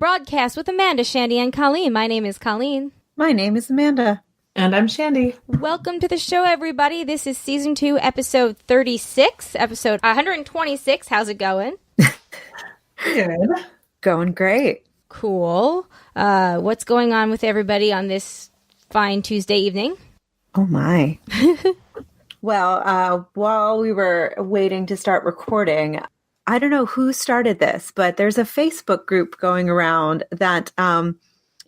Broadcast with Amanda, Shandy, and Colleen. My name is Colleen. My name is Amanda. And I'm Shandy. Welcome to the show, everybody. This is Season 2, Episode 36, Episode 126. How's it going? Good. Going great. Cool. What's going on with everybody on this fine Tuesday evening? Oh, my. Well, while we were waiting to start recording, I don't know who started this, but there's a Facebook group going around that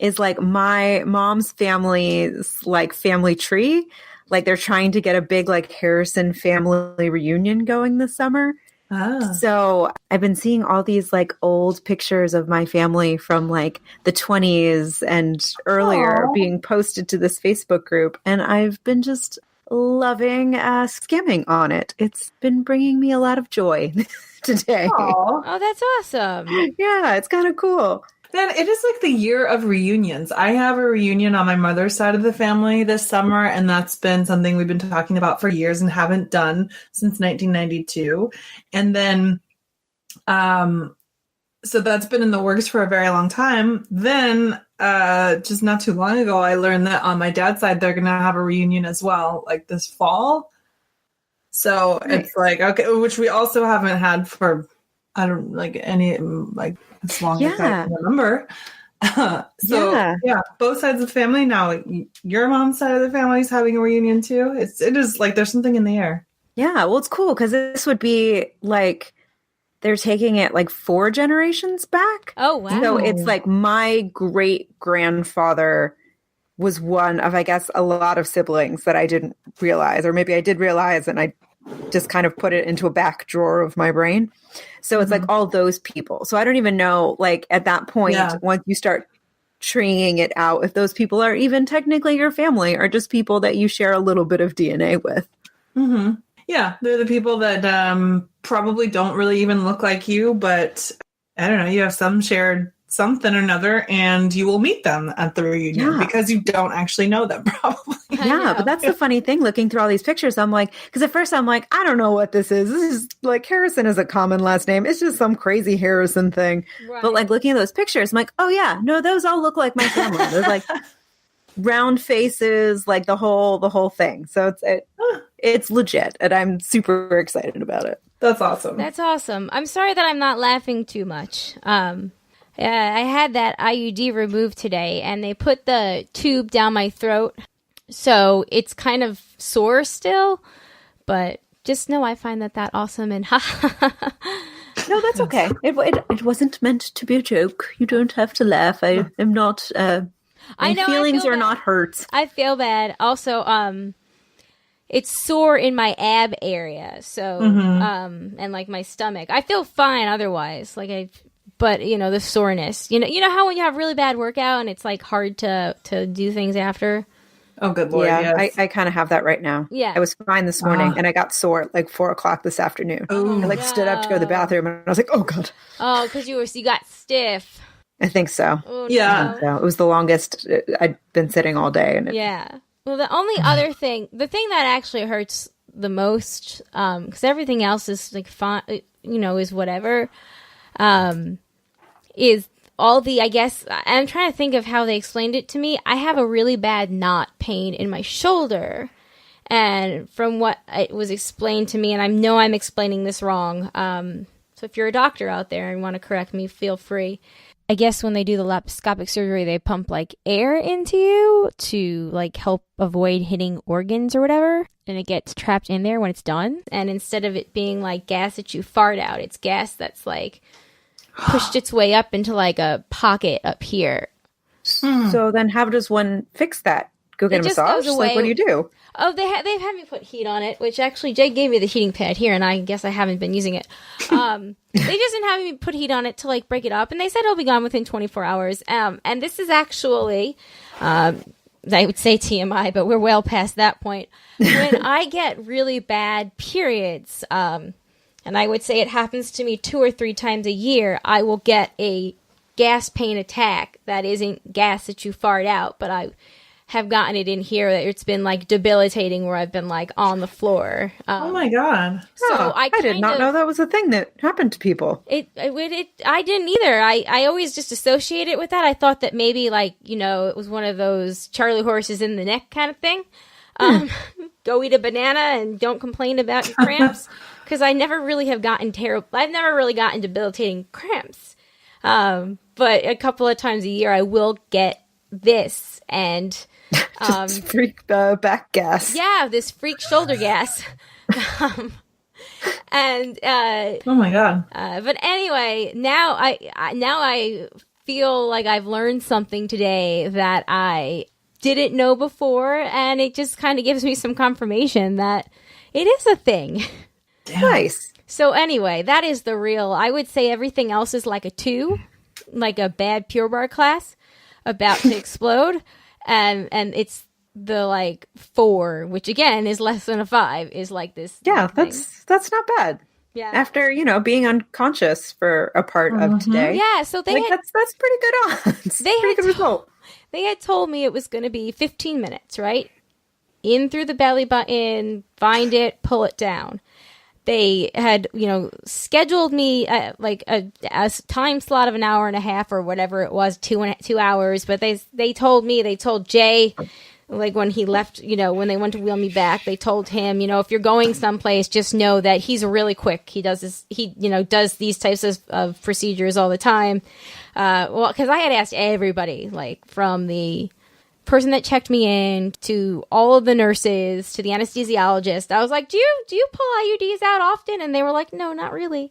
is like my mom's family's like family tree. Like they're trying to get a big like Harrison family reunion going this summer. Ah. So I've been seeing all these like old pictures of my family from like the 20s and earlier being posted to this Facebook group. And I've been just loving skimming on it. It's been bringing me a lot of joy today. Oh, that's awesome. Yeah, it's kind of cool. Man, it is like the year of reunions. I have a reunion on my mother's side of the family this summer, and that's been something we've been talking about for years and haven't done since 1992. And then, so that's been in the works for a very long time. Then, just not too long ago, I learned that on my dad's side, they're going to have a reunion as well, like this fall. So Nice. It's like, okay, which we also haven't had for, I don't like any, like as long as I can remember. Yeah, both sides of the family. Now your mom's side of the family is having a reunion too. It is like, there's something in the air. Yeah. Well, it's cool because this would be like, they're taking it like 4 generations back. Oh, wow. So it's like my great grandfather was one of, I guess, a lot of siblings that I didn't realize, or maybe I did realize and I just kind of put it into a back drawer of my brain. So it's like all those people. So I don't even know, like at that point, once you start treeing it out, if those people are even technically your family or just people that you share a little bit of DNA with. Mm-hmm. Yeah, they're the people that probably don't really even look like you, but I don't know, you have some shared something or another, and you will meet them at the reunion because you don't actually know them, probably. Yeah, but that's the funny thing, looking through all these pictures, I'm like, because at first I'm like, I don't know what this is. This is like, Harrison is a common last name. It's just some crazy Harrison thing. Right. But like looking at those pictures, I'm like, oh yeah, no, those all look like my family. There's like round faces, like the whole thing. So it's legit, and I'm super excited about it. That's awesome. That's awesome. I'm sorry that I'm not laughing too much. I had that IUD removed today, and they put the tube down my throat, so it's kind of sore still, but just know I find that awesome, and No, that's okay. It wasn't meant to be a joke. You don't have to laugh. I am not... my feelings are not hurt. I feel bad. Also, it's sore in my ab area, so, and like my stomach. I feel fine otherwise, but the soreness, you know how when you have really bad workout and it's like hard to do things after. Oh, good Lord. Yeah, yes. I kind of have that right now. Yeah. I was fine this morning and I got sore at like 4:00 this afternoon. I stood up to go to the bathroom and I was like, oh God. Oh, because you got stiff. I think so. Oh, yeah. So it was the longest I'd been sitting all day. And yeah. Well, the only other thing, the thing that actually hurts the most, because everything else is like fine, is whatever, is all the, I guess, I'm trying to think of how they explained it to me. I have a really bad knot pain in my shoulder. And from what it was explained to me, and I know I'm explaining this wrong, so if you're a doctor out there and want to correct me, feel free. I guess when they do the laparoscopic surgery, they pump like air into you to like help avoid hitting organs or whatever. And it gets trapped in there when it's done. And instead of it being like gas that you fart out, it's gas that's like pushed its way up into like a pocket up here. So then how does one fix that? Go get a massage? Like, what do you do? Oh, they've had me put heat on it, which actually Jay gave me the heating pad here, and I guess I haven't been using it. They just didn't have me put heat on it to like break it up, and they said it'll be gone within 24 hours. And this is actually, I would say TMI, but we're well past that point. When I get really bad periods, and I would say it happens to me 2 or 3 times a year, I will get a gas pain attack that isn't gas that you fart out, but I have gotten it in here that it's been like debilitating where I've been like on the floor. Oh my God. So I did not know that was a thing that happened to people. I didn't either. I always just associate it with that. I thought that maybe like, it was one of those Charlie horses in the neck kind of thing. Go eat a banana and don't complain about your cramps. Because I never really have gotten I've never really gotten debilitating cramps. But a couple of times a year I will get this and freak back gas. Yeah, this freak shoulder gas. And oh my God. But anyway, now I feel like I've learned something today that I didn't know before, and it just kind of gives me some confirmation that it is a thing. Damn. Nice. So anyway, that is the real. I would say everything else is like a 2, like a bad Pure Barre class about to explode, and it's the like 4, which again is less than a 5, is like this. Yeah, that's not bad. Yeah. After being unconscious for a part of today. Yeah, so they that's pretty good odds. Pretty good result. They had told me it was going to be 15 minutes, right? In through the belly button, find it, pull it down. They had, scheduled me like a time slot of an hour and a half or whatever it was, 2 hours. But they told Jay, like when he left, when they went to wheel me back, they told him, if you're going someplace, just know that he's really quick. He does this, does these types of procedures all the time. Well, because I had asked everybody, like from the person that checked me in to all of the nurses to the anesthesiologist. I was like, do you pull IUDs out often? And they were like, no, not really.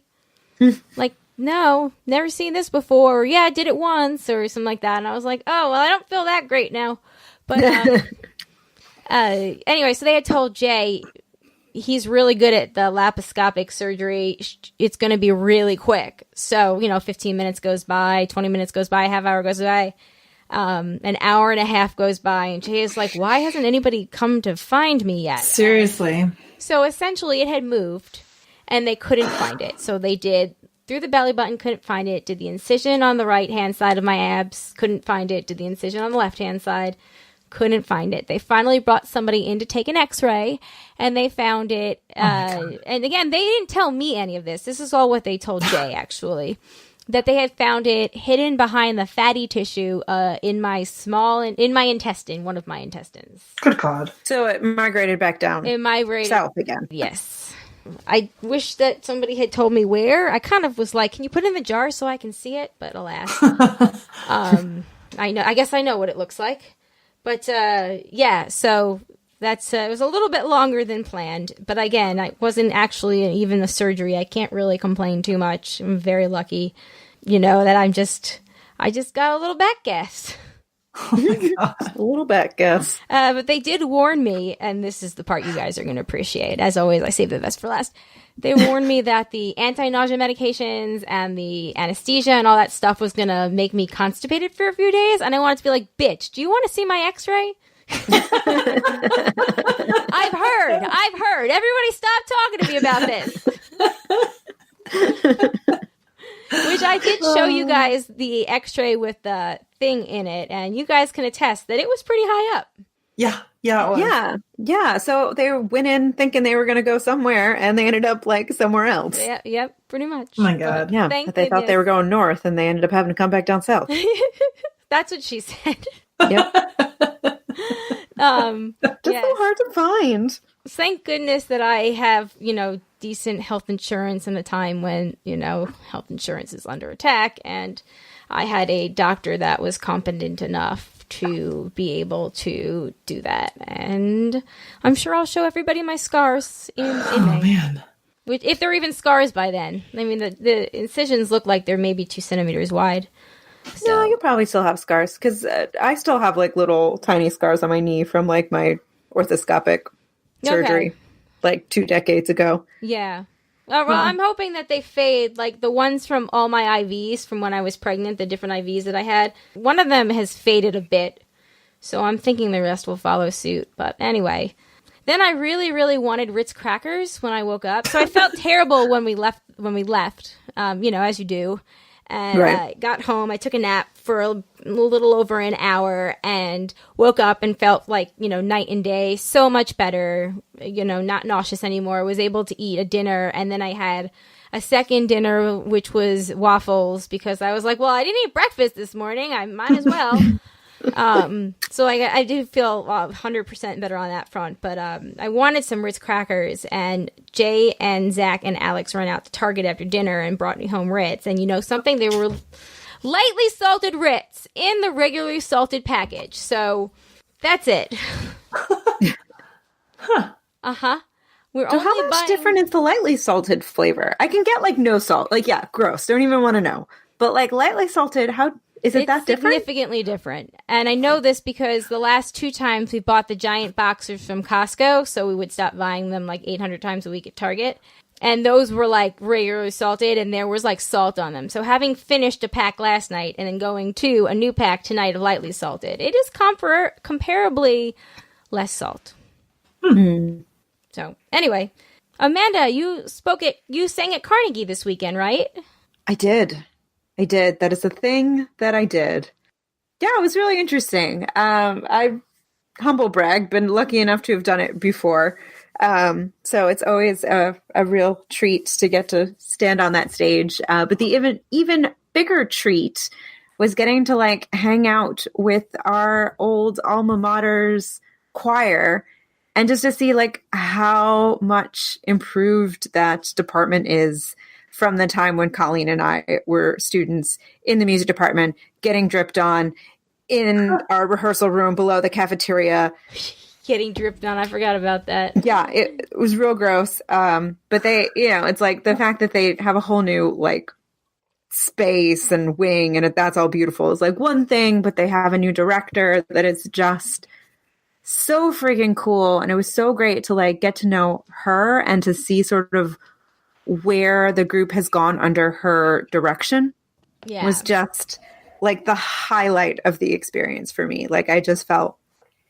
Like, no, never seen this before. Or, yeah, I did it once or something like that. And I was like, oh, well, I don't feel that great now. But anyway, so they had told Jay he's really good at the laparoscopic surgery. It's going to be really quick. So, 15 minutes goes by, 20 minutes goes by, half hour goes by. An hour and a half goes by, and Jay is like, why hasn't anybody come to find me yet? Seriously. So essentially it had moved, and they couldn't find it. So they did through the belly button, couldn't find it. Did the incision on the right-hand side of my abs, couldn't find it. Did the incision on the left-hand side, couldn't find it. They finally brought somebody in to take an x-ray, and they found it. And again, they didn't tell me any of this. This is all what they told Jay, actually. That they had found it hidden behind the fatty tissue in my intestine, one of my intestines. Good God. So it migrated back down. It migrated south again. Yes. I wish that somebody had told me where. I kind of was like, can you put it in the jar so I can see it? But alas. I guess I know what it looks like. But yeah, so that's it was a little bit longer than planned. But again, it wasn't actually even a surgery. I can't really complain too much. I'm very lucky, that I just got a little back gas. Oh my God. A little back gas. But they did warn me, and this is the part you guys are going to appreciate. As always, I save the best for last. They warned me that the anti-nausea medications and the anesthesia and all that stuff was going to make me constipated for a few days. And I wanted to be like, bitch, do you want to see my x-ray? I've heard. Everybody stop talking to me about this. Which I did show you guys the x-ray with the thing in it. And you guys can attest that it was pretty high up. Yeah, it was. Yeah. So they went in thinking they were going to go somewhere, and they ended up like somewhere else. Yep, pretty much. Oh my God. Yeah, but they thought they were going north, and they ended up having to come back down south. That's what she said. Yep. Just yes. so hard to find. Thank goodness that I have, decent health insurance in a time when, health insurance is under attack, and I had a doctor that was competent enough to be able to do that. And I'm sure I'll show everybody my scars in May. Oh, man. If they're even scars by then. I mean, the incisions look like they're maybe 2 centimeters wide. So. No, you probably still have scars, because I still have like little tiny scars on my knee from like my orthoscopic surgery like 2 decades ago. Yeah. Well, I'm hoping that they fade, like the ones from all my IVs from when I was pregnant, the different IVs that I had. One of them has faded a bit, so I'm thinking the rest will follow suit. But anyway, then I really, really wanted Ritz crackers when I woke up, so I felt terrible when we left, as you do. And I got home. I took a nap for a little over an hour and woke up and felt like, night and day, so much better, not nauseous anymore. Was able to eat a dinner. And then I had a second dinner, which was waffles, because I was like, well, I didn't eat breakfast this morning. I might as well. So I do feel 100% better on that front, but I wanted some Ritz crackers, and Jay and Zach and Alex ran out to Target after dinner and brought me home Ritz. And something, they were lightly salted Ritz in the regularly salted package. So that's it. Huh. Uh-huh. So how much different is the lightly salted flavor? I can get like no salt. Like, yeah, gross. Don't even want to know. But like lightly salted, how... Is it that different? It's significantly different. And I know this because the last 2 times we bought the giant boxers from Costco, so we would stop buying them like 800 times a week at Target. And those were like regularly salted, and there was like salt on them. So having finished a pack last night and then going to a new pack tonight of lightly salted, it is comparably less salt. So anyway, Amanda, you sang at Carnegie this weekend, right? I did. That is a thing that I did. Yeah, it was really interesting. I humble brag, been lucky enough to have done it before. So it's always a real treat to get to stand on that stage. But the even bigger treat was getting to like hang out with our old alma mater's choir and just to see like how much improved that department is from the time when Colleen and I were students in the music department, getting dripped on in our rehearsal room below the cafeteria. Getting dripped on. I forgot about that. Yeah, it was real gross. But they, it's like the fact that they have a whole new like space and wing and that's all beautiful is like one thing, but they have a new director that is just so freaking cool. And it was so great to like get to know her and to see sort of where the group has gone under her direction. Was just like the highlight of the experience for me. Like I just felt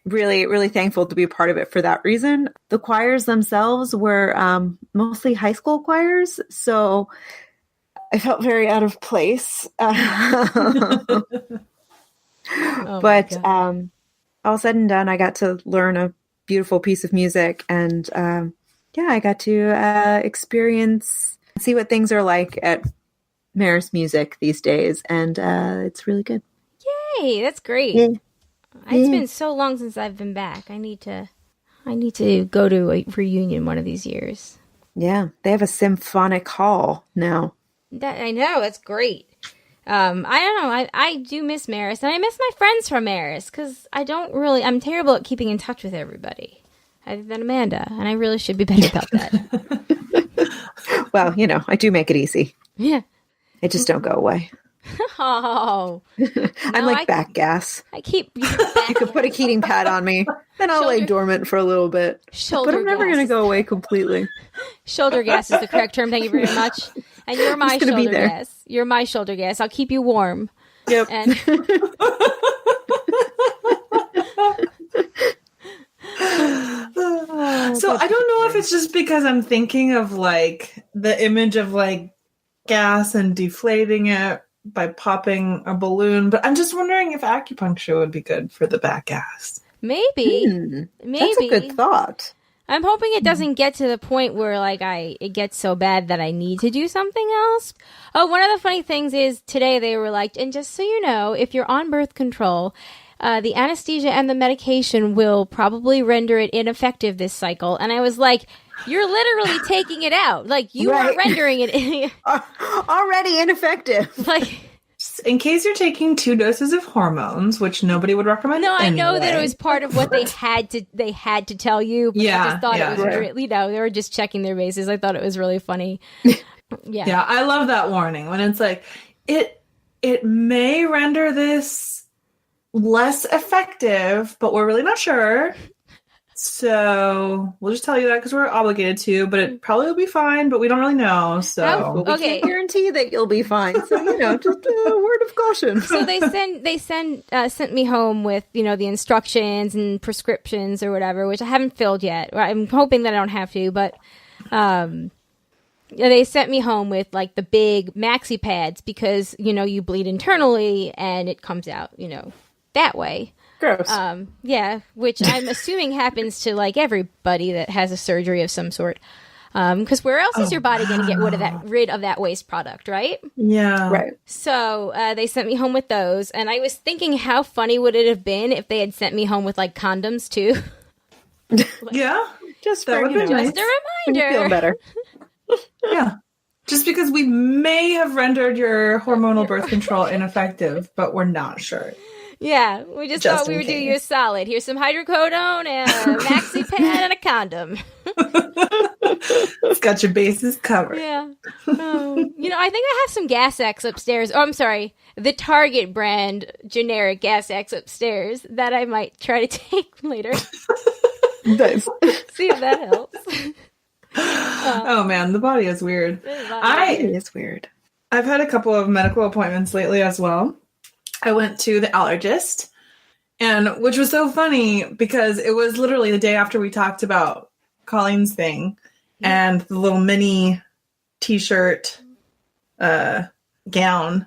really, really thankful to be a part of it for that reason. The choirs themselves were mostly high school choirs, so I felt very out of place. But all said and done, I got to learn a beautiful piece of music and I got to see what things are like at Marist Music these days, and it's really good. Yay, that's great. Yeah. It's been so long since I've been back. I need to go to a reunion one of these years. Yeah, they have a symphonic hall now. I know, that's great. I don't know. I do miss Marist, and I miss my friends from Marist because I'm terrible at keeping in touch with everybody. Other than Amanda, and I really should be better about that. Well, I do make it easy. Yeah. I just don't go away. Oh. I'm like back gas. I keep... You could put a heating pad on me, then I'll lay dormant for a little bit. But I'm never going to go away completely. Shoulder gas is the correct term. Thank you very much. And you're my shoulder gas. You're my shoulder gas. I'll keep you warm. Yep. And... So I don't know if it's just because I'm thinking of like the image of like gas and deflating it by popping a balloon, but I'm just wondering if acupuncture would be good for the back gas. Maybe. That's a good thought. I'm hoping it doesn't get to the point where like it gets so bad that I need to do something else. Oh, one of the funny things is today they were like, and just so you know, if you're on birth control, the anesthesia and the medication will probably render it ineffective this cycle. And I was like, you're literally taking it out. Like, you are rendering it already ineffective. Like, in case you're taking 2 doses of hormones, which nobody would recommend. No, anyway. I know that it was part of what they had to tell you. But I just thought it was, they were just checking their bases. I thought it was really funny. Yeah, I love that warning when it's like, it may render this less effective, but we're really not sure. So we'll just tell you that because we're obligated to, but it probably will be fine, but we don't really know. So we can't guarantee that you'll be fine. So, just a word of caution. So they sent me home with, the instructions and prescriptions or whatever, which I haven't filled yet. I'm hoping that I don't have to, but they sent me home with like the big maxi pads because, you bleed internally and it comes out, that way. Gross. Yeah, which I'm assuming happens to like everybody that has a surgery of some sort. Because where else is your body going to get rid of that waste product, right? Yeah. Right. So they sent me home with those. And I was thinking, how funny would it have been if they had sent me home with like condoms too? Yeah. Just that for, would be Just nice. a when you reminder. feel better. Yeah. Just because we may have rendered your hormonal birth control ineffective, but we're not sure. Yeah, we just thought we would do you a solid. Here's some hydrocodone and a maxi pad and a condom. It's got your bases covered. Yeah. Oh. I think I have some Gas X upstairs. Oh, I'm sorry. The Target brand generic Gas X upstairs that I might try to take later. Nice. See if that helps. Oh man, the body is weird. It is weird. I've had a couple of medical appointments lately as well. I went to the allergist, and which was so funny because it was literally the day after we talked about Colleen's thing and the little mini t-shirt gown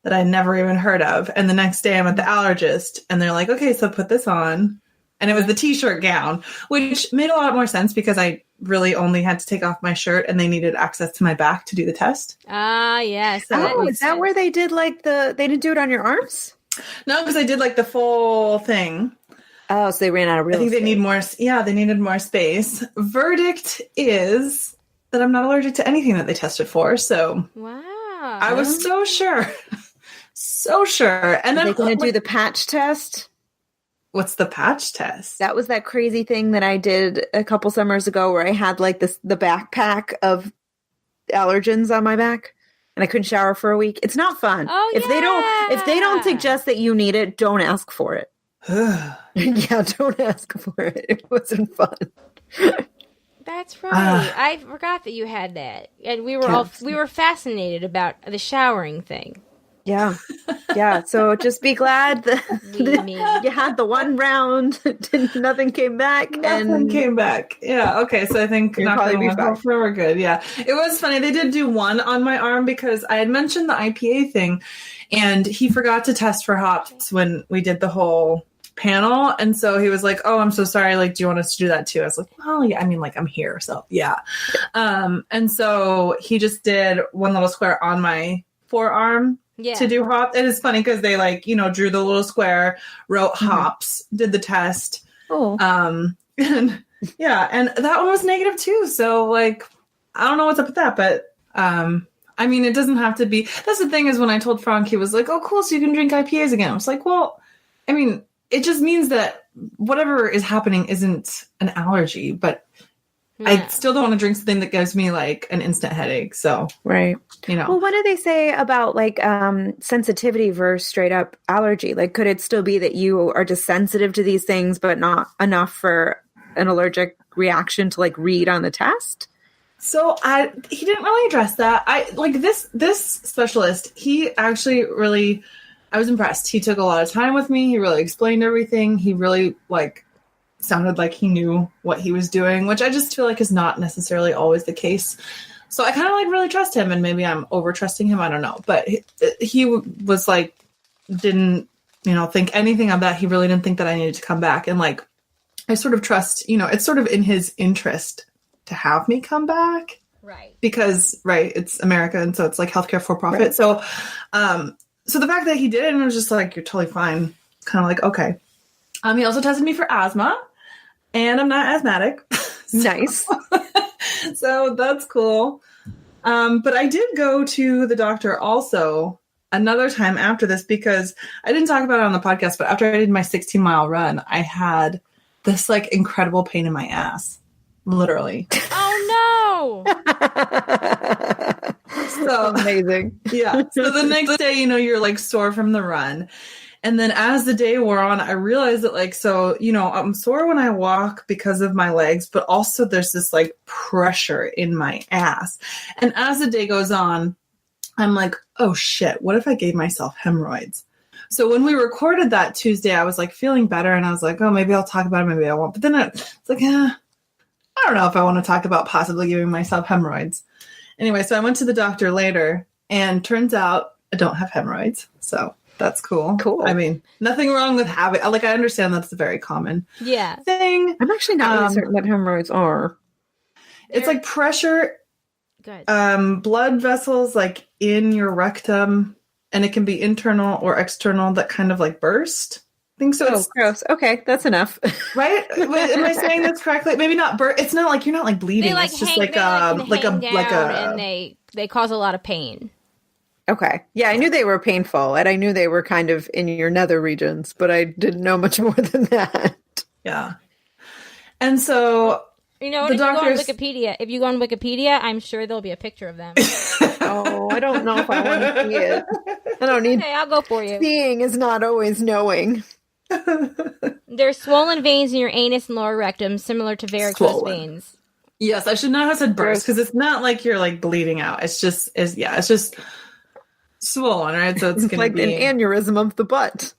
that I'd never even heard of. And the next day I'm at the allergist and they're like, okay, so put this on. And it was the t-shirt gown, which made a lot more sense because I really only had to take off my shirt and they needed access to my back to do the test. Ah, yes. Is that where they did like they didn't do it on your arms? No, because I did like the full thing. Oh, so they ran out of real I think estate. they need more. Yeah, they needed more space. Verdict is that I'm not allergic to anything that they tested for. So Wow. I was so sure. So sure. And then Are they going to do the patch test? What's the patch test? That was that crazy thing that I did a couple summers ago where I had like the backpack of allergens on my back and I couldn't shower for a week. It's not fun. Oh, if they don't suggest that you need it, don't ask for it. Yeah, don't ask for it. It wasn't fun. That's right. I forgot that you had that. And we were fascinated about the showering thing. Yeah. Yeah. So just be glad that you had the one round. Nothing came back. Nothing came back. Yeah. Okay. So I think hopefully we're good. Yeah. It was funny. They did do one on my arm because I had mentioned the IPA thing and he forgot to test for hops when we did the whole panel. And so he was like, oh, I'm so sorry. Like, do you want us to do that too? I was like, well, yeah, I mean, like I'm here. So yeah. And so he just did one little square on my forearm. Yeah. To do hop. It is funny because they drew the little square, wrote hops, did the test. Oh. And yeah, and that one was negative too. So I don't know what's up with that, but I mean, it doesn't have to be. That's the thing is when I told Frank, he was like, oh, cool. So you can drink IPAs again. I was like, well, I mean, it just means that whatever is happening isn't an allergy, but I still don't want to drink something that gives me like an instant headache. So, right. Well, what do they say about sensitivity versus straight up allergy? Like, could it still be that you are just sensitive to these things, but not enough for an allergic reaction to read on the test? So he didn't really address that. This specialist, he actually really, I was impressed. He took a lot of time with me. He really explained everything. He really sounded like he knew what he was doing, which I just feel like is not necessarily always the case. So I kind of really trust him, and maybe I'm over trusting him. I don't know, but he was didn't think anything of that. He really didn't think that I needed to come back, and I sort of trust. It's sort of in his interest to have me come back, right? Because it's America, and so it's healthcare for profit. Right. So, so the fact that he did it and was just you're totally fine, kind of okay. He also tested me for asthma. And I'm not asthmatic. Nice. So that's cool. But I did go to the doctor also another time after this because I didn't talk about it on the podcast, but after I did my 16-mile run, I had this incredible pain in my ass. Literally. Oh no. So amazing. Yeah. So the next day, you're sore from the run. And then as the day wore on, I realized that I'm sore when I walk because of my legs, but also there's this pressure in my ass. And as the day goes on, I'm like, oh shit, what if I gave myself hemorrhoids? So when we recorded that Tuesday, I was feeling better and I was like, oh, maybe I'll talk about it. Maybe I won't. But then it's I don't know if I want to talk about possibly giving myself hemorrhoids. Anyway, so I went to the doctor later, and turns out I don't have hemorrhoids. So that's cool. Cool. I mean, nothing wrong with having, like, I understand that's a very common thing. I'm actually not really certain what hemorrhoids are. It's like pressure, blood vessels like in your rectum, and it can be internal or external that kind of like burst. I think so. Oh, gross. Okay, that's enough. Right? Am I saying this correctly? Maybe not burst. It's not like you're not like bleeding. It's just and they cause a lot of pain. Okay. Yeah, I knew they were painful, and I knew they were kind of in your nether regions, but I didn't know much more than that. Yeah. And so, you know, if you go on Wikipedia, I'm sure there'll be a picture of them. Oh, I don't know if I want to see it. I don't need. Okay, I'll go for you. Seeing is not always knowing. There's swollen veins in your anus and lower rectum, similar to varicose veins. Yes, I should not have said burst because it's not like you're like bleeding out. It's just swollen, right? So it's like an aneurysm of the butt.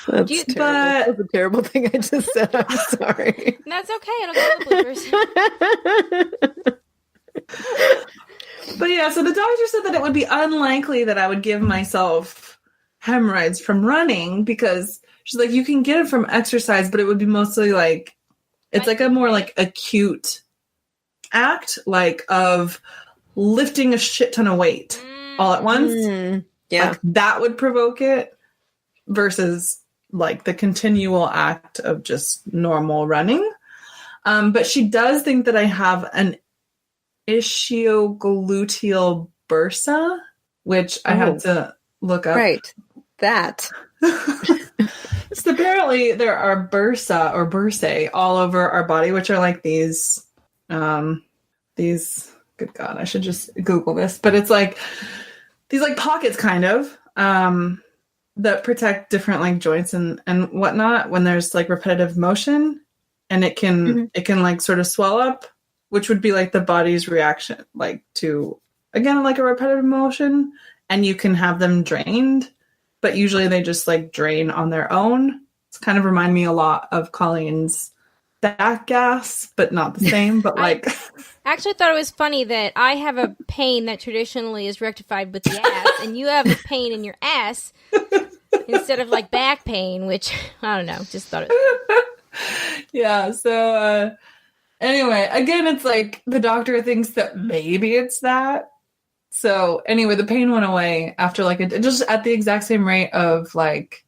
That's terrible. That was a terrible thing I just said. I'm sorry. That's okay. It'll go in the bloopers. But yeah, so the doctor said that it would be unlikely that I would give myself hemorrhoids from running because she's like, you can get it from exercise, but it would be mostly like, it's like a more like acute act, like of lifting a shit ton of weight all at once. Yeah. Like, that would provoke it versus like the continual act of just normal running. But she does think that I have an ischiogluteal bursa, which I had to look up. Right. That. So apparently there are bursa or bursae all over our body, which are like these, good God, I should just Google this, but it's like these like pockets kind of, that protect different like joints and whatnot when there's like repetitive motion, and it can like sort of swell up, which would be like the body's reaction, like to, again, like a repetitive motion, and you can have them drained, but usually they just like drain on their own. It's kind of remind me a lot of Colleen's back gas, but not the same, but like. I actually thought it was funny that I have a pain that traditionally is rectified with the ass, and you have a pain in your ass instead of like back pain, which I don't know, just thought it. Yeah. So anyway, again, it's like the doctor thinks that maybe it's that. So anyway, the pain went away after like just at the exact same rate of like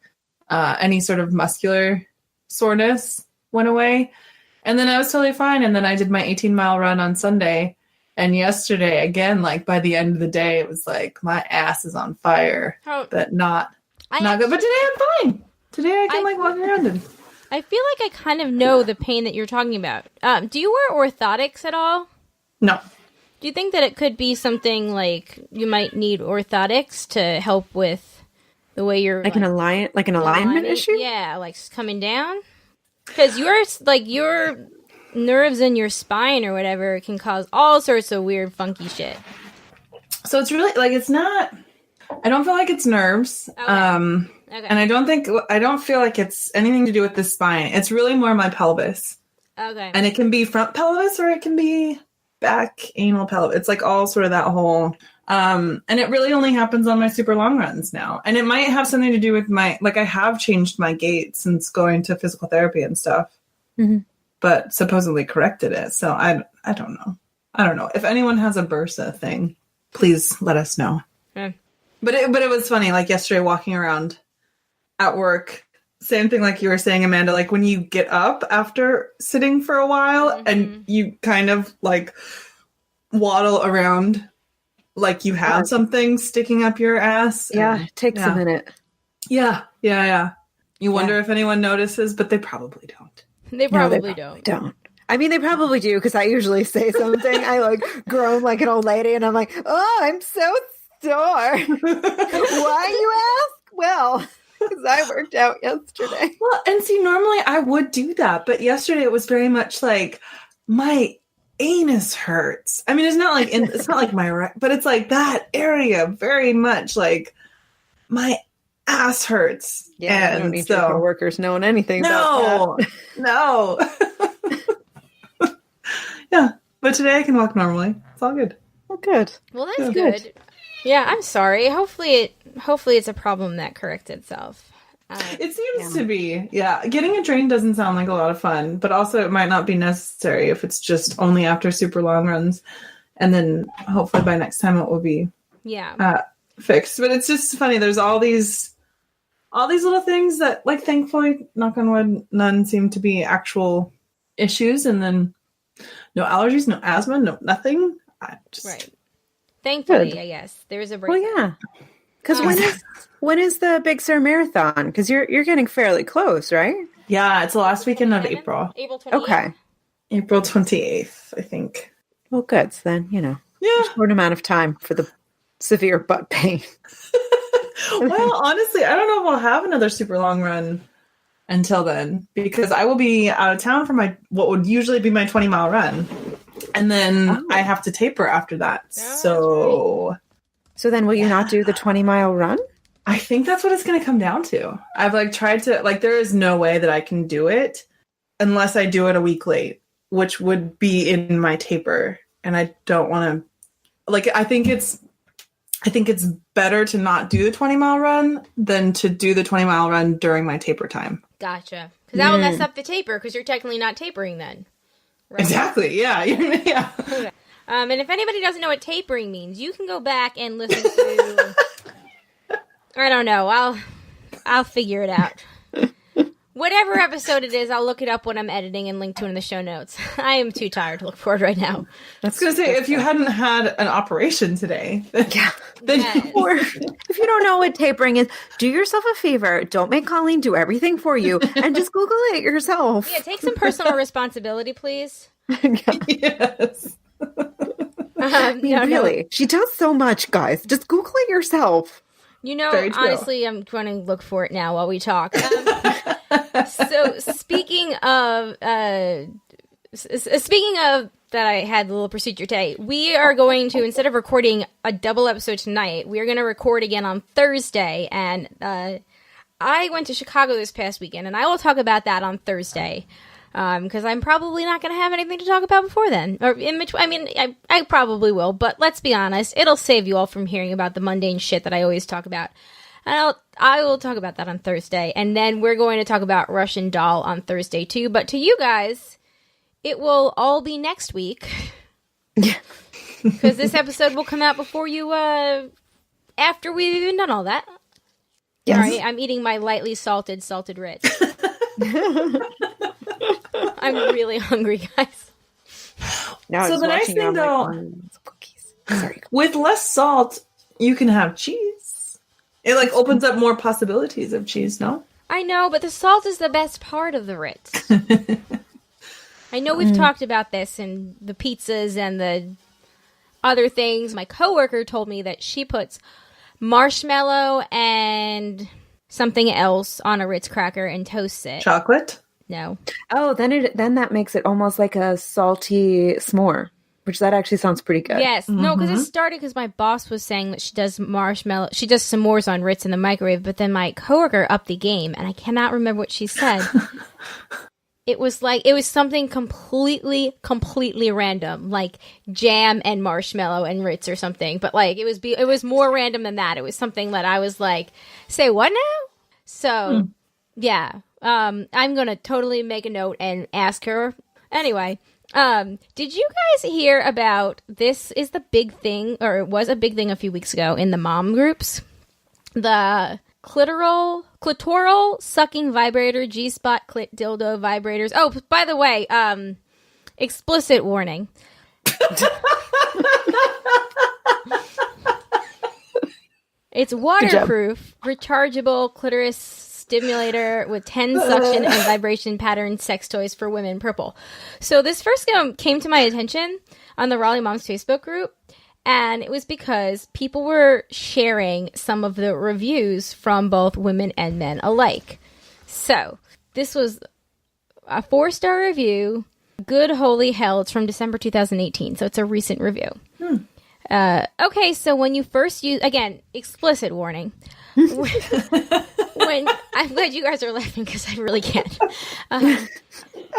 any sort of muscular soreness went away. And then I was totally fine. And then I did my 18-mile run on Sunday. And yesterday, again, like by the end of the day, it was like my ass is on fire, but not good. But today I'm fine. Today I can like walk around and. I feel like I kind of know the pain that you're talking about. Do you wear orthotics at all? No. Do you think that it could be something like you might need orthotics to help with the way you're an alignment issue? Yeah, like coming down. Because your nerves in your spine or whatever can cause all sorts of weird, funky shit. So it's really like it's not. I don't feel like it's nerves. Okay. Okay. And I don't feel like it's anything to do with the spine. It's really more my pelvis. Okay. And it can be front pelvis or it can be back anal pelvis. It's like all sort of that whole, and it really only happens on my super long runs now. And it might have something to do with I have changed my gait since going to physical therapy and stuff, but supposedly corrected it. So I don't know. I don't know. If anyone has a bursa thing, please let us know. Okay. But it was funny, like yesterday walking around at work, same thing like you were saying, Amanda, like when you get up after sitting for a while and you kind of like waddle around like you have something sticking up your ass. Yeah, it takes a minute. Yeah. You wonder if anyone notices, but they probably don't. They probably don't. I mean, they probably do, because I usually say something. I like groan like an old lady, and I'm like, oh, I'm so sore. Why, you ask? Well, because I worked out yesterday. Well, and see, normally I would do that, but yesterday it was very much like my anus hurts. I mean, it's not like but it's like that area very much like my ass hurts. Yeah, I don't need your coworkers knowing anything about that. No. Yeah, But today I can walk normally. It's all good. Well, good. Well, that's good. Yeah, I'm sorry. Hopefully it's a problem that corrects itself. It seems to be. Yeah. Getting a drain doesn't sound like a lot of fun, but also it might not be necessary if it's just only after super long runs. And then hopefully by next time it will be fixed. But it's just funny. There's all these little things that, like, thankfully, knock on wood, none seem to be actual issues. And then no allergies, no asthma, no nothing. Right. Thankfully, I guess. There's a break. Well, yeah. Because when is the Big Sur Marathon? Because you're getting fairly close, right? Yeah, it's the last weekend of April. April 28th. Okay. April 28th, I think. Well, good. So then, a short amount of time for the severe butt pain. Well, honestly, I don't know if we'll have another super long run until then, because I will be out of town for what would usually be my 20-mile run. And then I have to taper after that. So then will you not do the 20-mile run? I think that's what it's going to come down to. I've tried to, there is no way that I can do it unless I do it a week late, which would be in my taper. And I don't want to, I think it's better to not do the 20-mile run than to do the 20-mile run during my taper time. Gotcha. Because that will mess up the taper, because you're technically not tapering then. Right? Exactly. Yeah. Yeah. Okay. And if anybody doesn't know what tapering means, you can go back and listen to. I don't know. I'll figure it out. Whatever episode it is, I'll look it up when I'm editing and link to it in the show notes. I am too tired to look forward right now. I was going to say, if you hadn't had an operation today, or if you don't know what tapering is, do yourself a favor. Don't make Colleen do everything for you, and just Google it yourself. Yeah, take some personal responsibility, please. Yes. Really, she does so much, guys. Just Google it yourself. Honestly, I'm going to look for it now while we talk. So speaking of that I had the little procedure today, we are going to, instead of recording a double episode tonight, we are going to record again on Thursday. And I went to Chicago this past weekend, and I will talk about that on Thursday. Because I'm probably not going to have anything to talk about before then. Or in between. I mean, I probably will, but let's be honest. It'll save you all from hearing about the mundane shit that I always talk about. And I will talk about that on Thursday. And then we're going to talk about Russian Doll on Thursday too. But to you guys, it will all be next week. Yeah. Because this episode will come out before you, after we've even done all that. Yes. Sorry, I'm eating my lightly salted Ritz. I'm really hungry, guys. Now so the nice thing, though, with less salt, you can have cheese. It opens up more possibilities of cheese, no? I know, but the salt is the best part of the Ritz. I know we've talked about this and the pizzas and the other things. My coworker told me that she puts marshmallow and something else on a Ritz cracker and toasts it. Chocolate? No. Oh, then that makes it almost like a salty s'more, which that actually sounds pretty good. Yes. Mm-hmm. No, because it started because my boss was saying that she does s'mores on Ritz in the microwave, but then my coworker upped the game, and I cannot remember what she said. It was something completely random, like jam and marshmallow and Ritz or something. But it was more random than that. It was something that I was like, say what now? So, yeah. I'm gonna totally make a note and ask her. Anyway, did you guys hear about this? Is the big thing, or it was a big thing a few weeks ago in the mom groups? The clitoral sucking vibrator, G-spot clit dildo vibrators. Oh, by the way, explicit warning. It's waterproof, rechargeable clitoris stimulator with 10 suction and vibration pattern sex toys for women, purple. So this first came to my attention on the Raleigh Moms Facebook group, and it was because people were sharing some of the reviews from both women and men alike. So this was a 4-star review. Good holy hell, it's from December 2018, so it's a recent review. Okay, so when you first use, again, explicit warning. When I'm glad you guys are laughing because I really can't.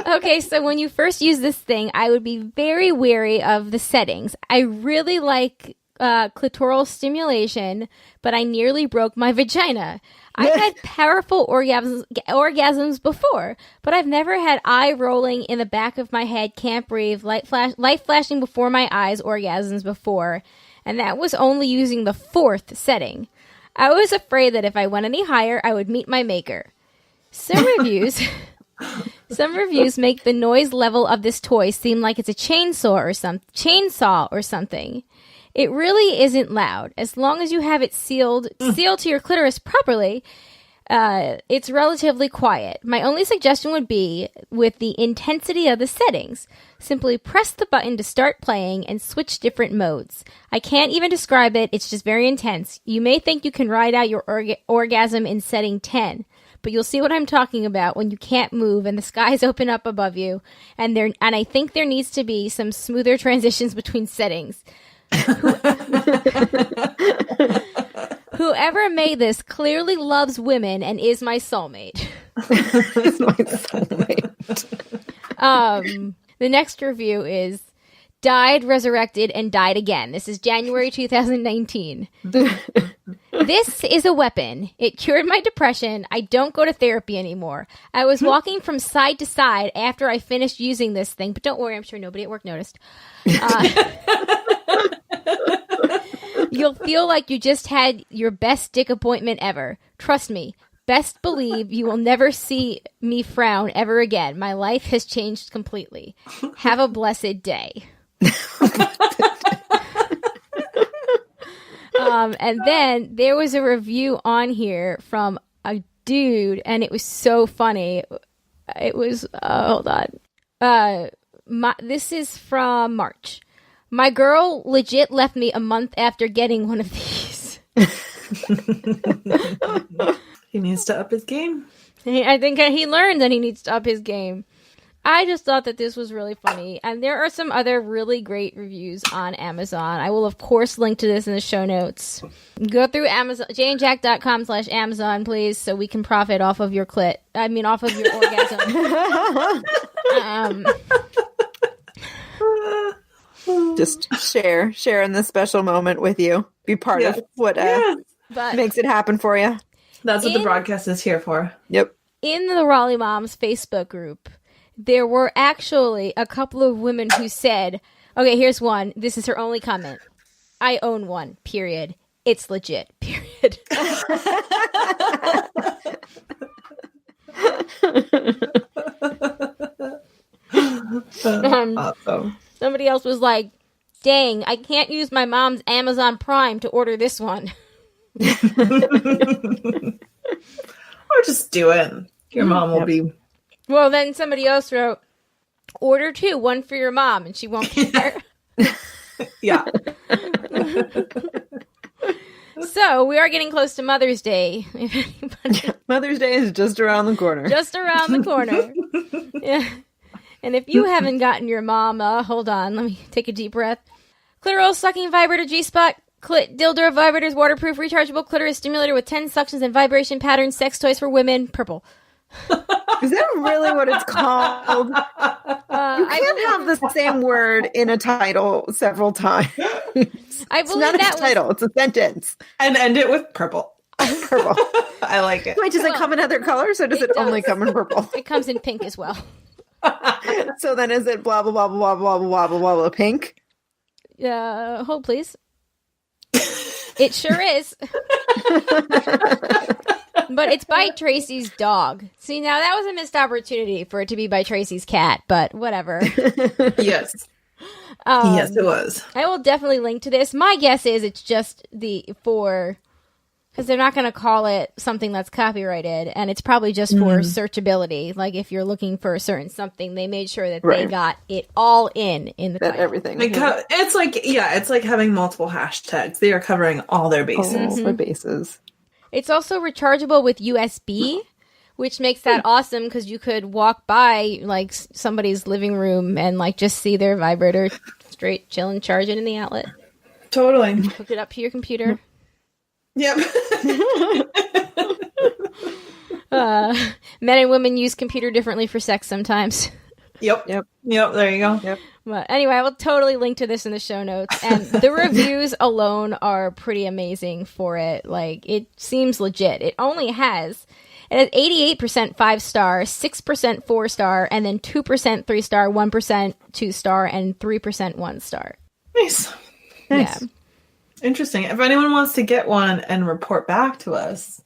Okay, so when you first use this thing, I would be very wary of the settings. I really like clitoral stimulation, but I nearly broke my vagina. I've had powerful orgasms before, but I've never had eye rolling in the back of my head, can't breathe, light flashing before my eyes orgasms before, and that was only using the 4th setting. I was afraid that if I went any higher, I would meet my maker. Some reviews make the noise level of this toy seem like it's a chainsaw or something. It really isn't loud. As long as you have it sealed to your clitoris properly, it's relatively quiet. My only suggestion would be, with the intensity of the settings, simply press the button to start playing and switch different modes. I can't even describe it. It's just very intense. You may think you can ride out your orgasm in setting 10, but you'll see what I'm talking about when you can't move and the skies open up above you. And I think there needs to be some smoother transitions between settings. Whoever made this clearly loves women and is my soulmate. It's my soulmate. The next review is died, resurrected, and died again. This is January 2019. This is a weapon. It cured my depression. I don't go to therapy anymore. I was walking from side to side after I finished using this thing, but don't worry, I'm sure nobody at work noticed. You'll feel like you just had your best dick appointment ever. Trust me. Best believe you will never see me frown ever again. My life has changed completely. Have a blessed day. And then there was a review on here from a dude, and it was so funny. It was, hold on. This is from March. My girl legit left me a month after getting one of these. He needs to up his game. I think he learned that he needs to up his game. I just thought that this was really funny. And there are some other really great reviews on Amazon. I will, of course, link to this in the show notes. Go through Amazon, janejack.com/Amazon, please, so we can profit off of your off of your orgasm. Just share in this special moment with you. Be part of what makes it happen for you. That's what the broadcast is here for. Yep. In the Raleigh Moms Facebook group, there were actually a couple of women who said, okay, here's one. This is her only comment. I own one, period. It's legit, period. Awesome. Somebody else was like, dang, I can't use my mom's Amazon Prime to order this one. Or just do it. Your mom will be... Well, then somebody else wrote, order 2, one for your mom, and she won't care. Yeah. So, we are getting close to Mother's Day. Mother's Day is just around the corner. Just around the corner. Yeah. And if you haven't gotten your mom, hold on, let me take a deep breath. Clitoral sucking vibrator G-spot, dildo vibrators, waterproof, rechargeable clitoris stimulator with 10 suctions and vibration patterns, sex toys for women, purple. Is that really what it's called? You can't have the same word in a title several times. It's not a title, it's a sentence. And end it with purple. Purple. I like it. Wait, does it come in other colors or does it only come in purple? It comes in pink as well. So then is it blah, blah, blah, blah, blah, blah, blah, blah, blah, pink? Hold please. It sure is. But it's by Tracy's dog. See, now that was a missed opportunity for it to be by Tracy's cat, but whatever. Yes. Yes, it was. I will definitely link to this. My guess is it's just because they're not going to call it something that's copyrighted, and it's probably just for searchability. Like if you're looking for a certain something, they made sure that they got it all in the title. Everything. It's like having multiple hashtags. They are covering all their bases. All their bases. It's also rechargeable with USB, which makes that awesome because you could walk by like somebody's living room and like just see their vibrator straight chilling, charging in the outlet. Totally. Hook it up to your computer. Yep. Men and women use computer differently for sex sometimes. Yep. There you go. Yep. But anyway, I will totally link to this in the show notes. And the reviews alone are pretty amazing for it. Like, it seems legit. It has 88% 5-star, 6% 4-star, and then 2% 3-star, 1% 2-star, and 3% 1-star. Nice. Yeah. Interesting. If anyone wants to get one and report back to us.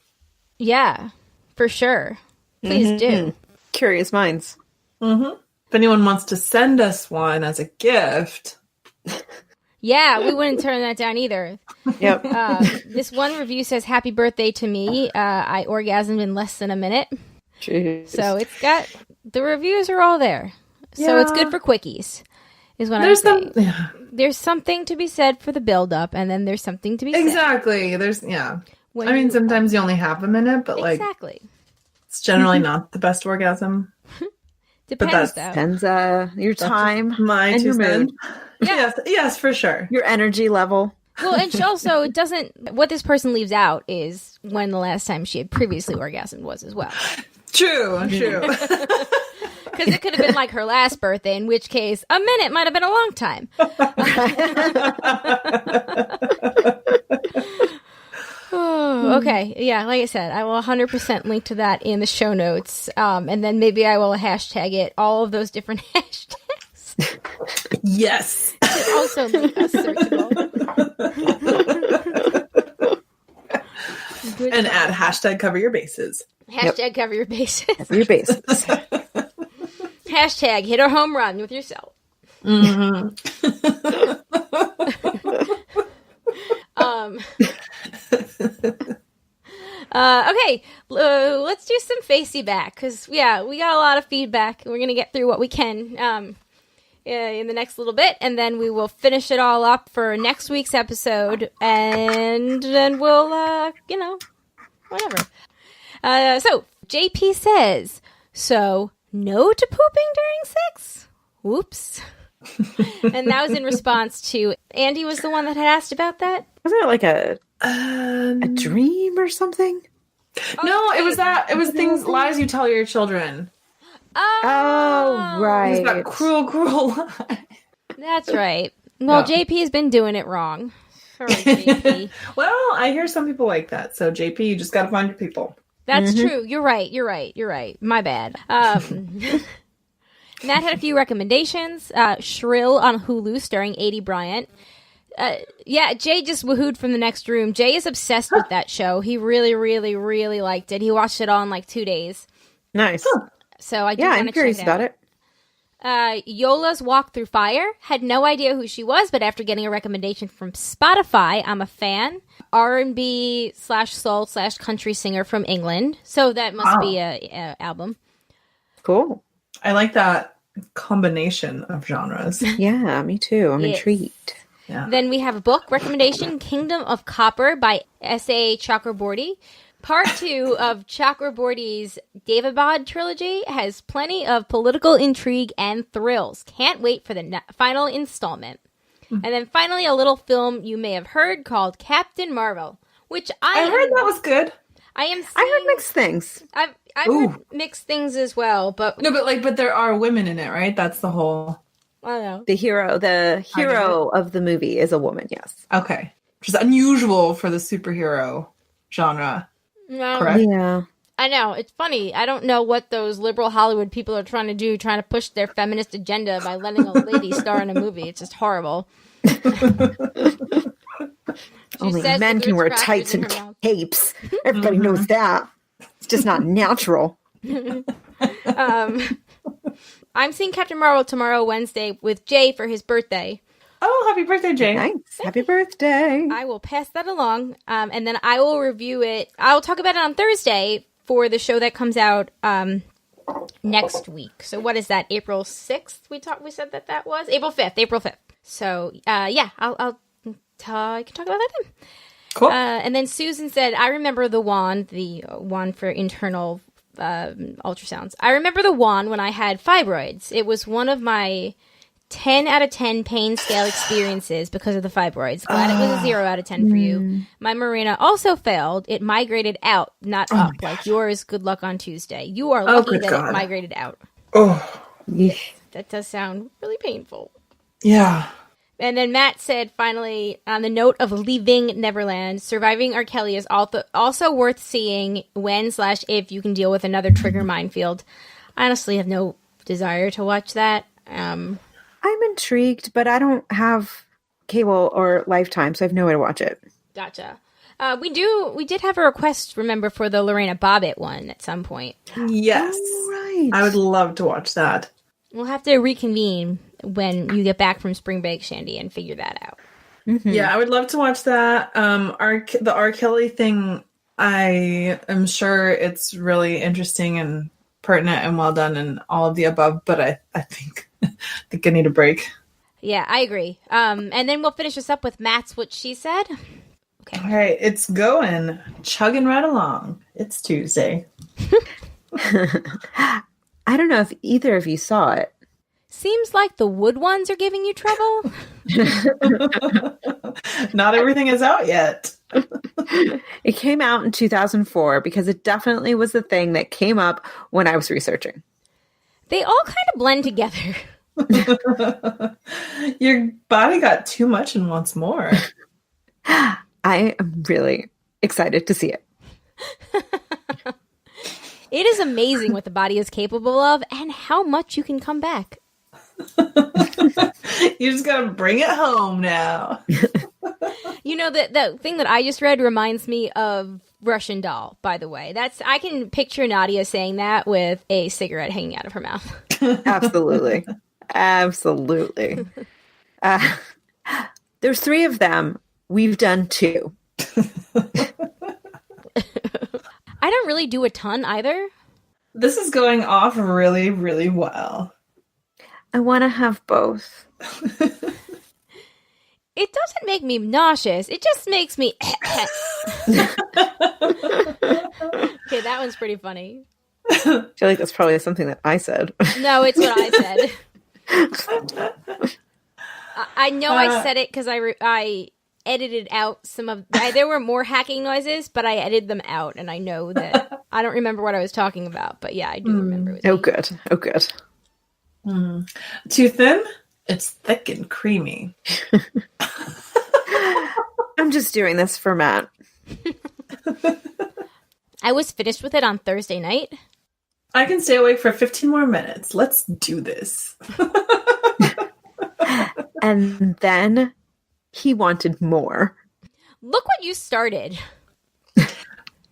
Yeah, for sure. Please do. Curious minds. Mm-hmm. If anyone wants to send us one as a gift. Yeah, we wouldn't turn that down either. Yep. This one review says, "Happy birthday to me. I orgasmed in less than a minute." Jeez. So it's got, the reviews are all there. So it's good for quickies, is what I'm saying. There's something to be said for the build-up, and then there's something to be said. Exactly. Sometimes you only have a minute, but exactly. It's generally not the best orgasm. Depends, though. Depends your time and your mood. Yes, for sure. Your energy level. Well, and also, what this person leaves out is when the last time she had previously orgasmed was as well. True. Because it could have been like her last birthday, in which case a minute might have been a long time. Okay. Yeah, like I said, I will 100% link to that in the show notes. And then maybe I will hashtag it, all of those different hashtags. Yes. To also make us searchable. And add hashtag cover your bases. Hashtag cover your bases. Cover your bases. Hashtag hit a home run with yourself. Mm-hmm. Okay, let's do some face feedback, because we got a lot of feedback. We're gonna get through what we can in the next little bit, and then we will finish it all up for next week's episode, and then we'll whatever. So JP says, so no to pooping during sex? Whoops. And that was in response to, Andy was the one that had asked about that? Wasn't it like a dream or something? No, it was things, lies you tell your children. Oh, right. It's that cruel lie. That's right. Well, yeah. JP has been doing it wrong. Sorry, JP. Well, I hear some people like that. So, JP, you just got to find your people. That's true. You're right. My bad. Matt had a few recommendations. Shrill on Hulu starring Adie Bryant. Jay just woohooed from the next room. Jay is obsessed with that show. He really, really, really liked it. He watched it all in like 2 days. Nice. So I do I'm curious about it. Yola's Walk Through Fire. Had no idea who she was, but after getting a recommendation from Spotify, I'm a fan. R&B/soul/country singer from England. So that must be a album. Cool. I like that combination of genres. Yeah, me too. I'm intrigued. Yeah. Then we have a book recommendation, Kingdom of Copper by S.A. Chakraborty. Part 2 of Chakraborty's Devabad trilogy has plenty of political intrigue and thrills. Can't wait for the final installment. And then finally, a little film you may have heard called Captain Marvel, which I heard that was good. I heard mixed things. I've heard mixed things as well, but but there are women in it, right? That's the whole. I don't know. The hero of the movie is a woman. Yes. Okay, which is unusual for the superhero genre. No. Correct. Yeah. I know. It's funny. I don't know what those liberal Hollywood people are trying to do, trying to push their feminist agenda by letting a lady star in a movie. It's just horrible. Only men can wear tights and capes. Everybody knows that. It's just not natural. I'm seeing Captain Marvel tomorrow, Wednesday, with Jay for his birthday. Oh, happy birthday, Jay. Nice. Happy birthday. I will pass that along, and then I will review it. I will talk about it on Thursday for the show that comes out next week. So what is that, April 6th? We said that was? April 5th. So, I can talk about that then. Cool. And then Susan said, I remember the wand for internal ultrasounds. I remember the wand when I had fibroids. It was one of my 10 out of 10 pain scale experiences because of the fibroids. Glad it was a 0 out of 10 for you. My Marina also failed. It migrated out, not up, like yours. Good luck on Tuesday. You are lucky that it migrated out. Oh, yeah. That does sound really painful. Yeah. And then Matt said, finally, on the note of leaving Neverland, Surviving R. Kelly is also worth seeing when/if you can deal with another trigger minefield. I honestly have no desire to watch that. I'm intrigued, but I don't have cable or Lifetime, so I have no way to watch it. Gotcha. We did have a request, remember, for the Lorena Bobbitt one at some point. Yes. Oh, right. I would love to watch that. We'll have to reconvene when you get back from spring break, Shandy, and figure that out. Mm-hmm. Yeah, I would love to watch that. The R. Kelly thing, I am sure it's really interesting and pertinent and well done and all of the above, but I think I need a break. Yeah, I agree. And then we'll finish this up with Matt's What She Said. Okay. All right, it's going. Chugging right along. It's Tuesday. I don't know if either of you saw it. Seems like the wood ones are giving you trouble. Not everything is out yet. It came out in 2004 because it definitely was the thing that came up when I was researching. They all kind of blend together. Your body got too much and wants more. I am really excited to see it. It is amazing what the body is capable of and how much you can come back. You just gotta bring it home now. You know, the thing that I just read reminds me of Russian Doll, by the way. I can picture Nadia saying that with a cigarette hanging out of her mouth. Absolutely. Absolutely. There's 3 of them. We've done 2. I don't really do a ton either. This is going off really, really well. I want to have both. It doesn't make me nauseous. It just makes me... Okay, that one's pretty funny. I feel like that's probably something that I said. No, it's what I said. I know I said it because I edited out some of... there were more hacking noises, but I edited them out, and I know that... I don't remember what I was talking about, but yeah, I do remember. It was good. Oh, good. Too thin? It's thick and creamy. I'm just doing this for Matt. I was finished with it on Thursday night. I can stay awake for 15 more minutes. Let's do this. And then he wanted more. Look what you started.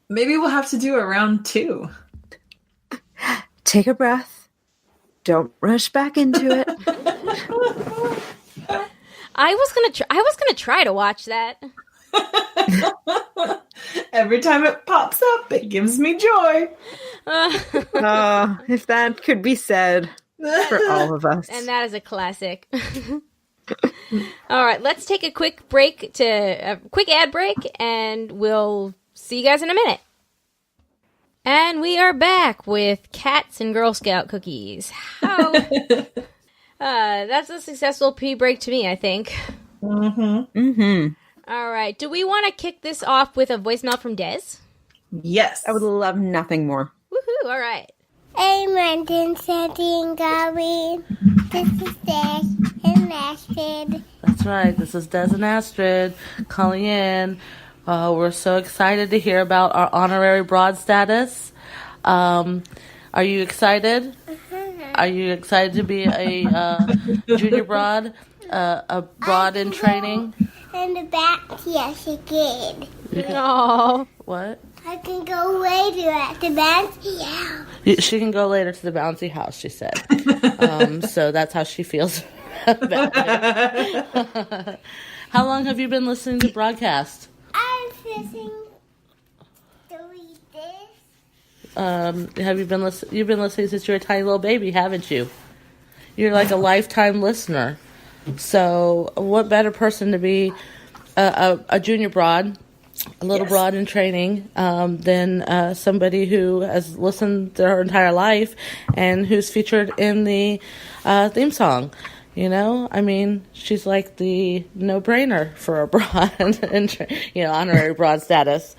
Maybe we'll have to do a round 2. Take a breath. Don't rush back into it. I was gonna try to watch that. Every time it pops up, it gives me joy. If that could be said for all of us. And that is a classic. All right, let's take a quick ad break, and we'll see you guys in a minute. And we are back with cats and Girl Scout cookies. How? That's a successful pre-break to me, I think. Mm-hmm. Mm-hmm. All right. Do we want to kick this off with a voicemail from Des? Yes. I would love nothing more. Woohoo! All right. Hey, Amanda and Shandy and Colleen. This is Des and Astrid. That's right. This is Des and Astrid calling in. We're so excited to hear about our honorary broad status. Are you excited? Are you excited to be a junior broad, a broad in training? In the back, yes, you can. Oh, what? I can go later at the bouncy house. She can go later to the bouncy house, she said. So that's how she feels about it. How long have you been listening to broadcast? I'm listening to read this. Have you been listening? You've been listening since you were a tiny little baby, haven't you? You're like a lifetime listener. So, what better person to be a junior broad, a little broad in training, than somebody who has listened their entire life and who's featured in the theme song? You know, I mean, she's like the no-brainer for a broad, and honorary broad status.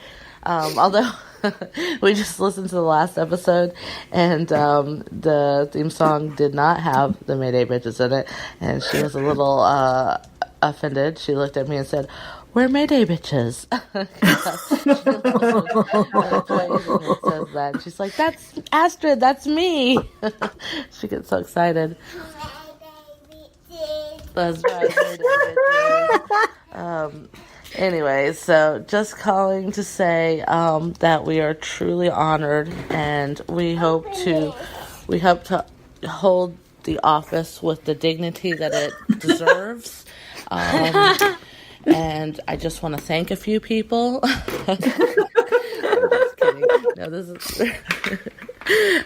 Although we just listened to the last episode, and the theme song did not have the Mayday Bitches in it, and she was a little offended. She looked at me and said, "We're Mayday Bitches." Says that. She's like, "That's Astrid. That's me." She gets so excited. That's right. Anyways, so just calling to say that we are truly honored, and we hope to hold the office with the dignity that it deserves. And I just want to thank a few people. I'm just kidding. No, this is.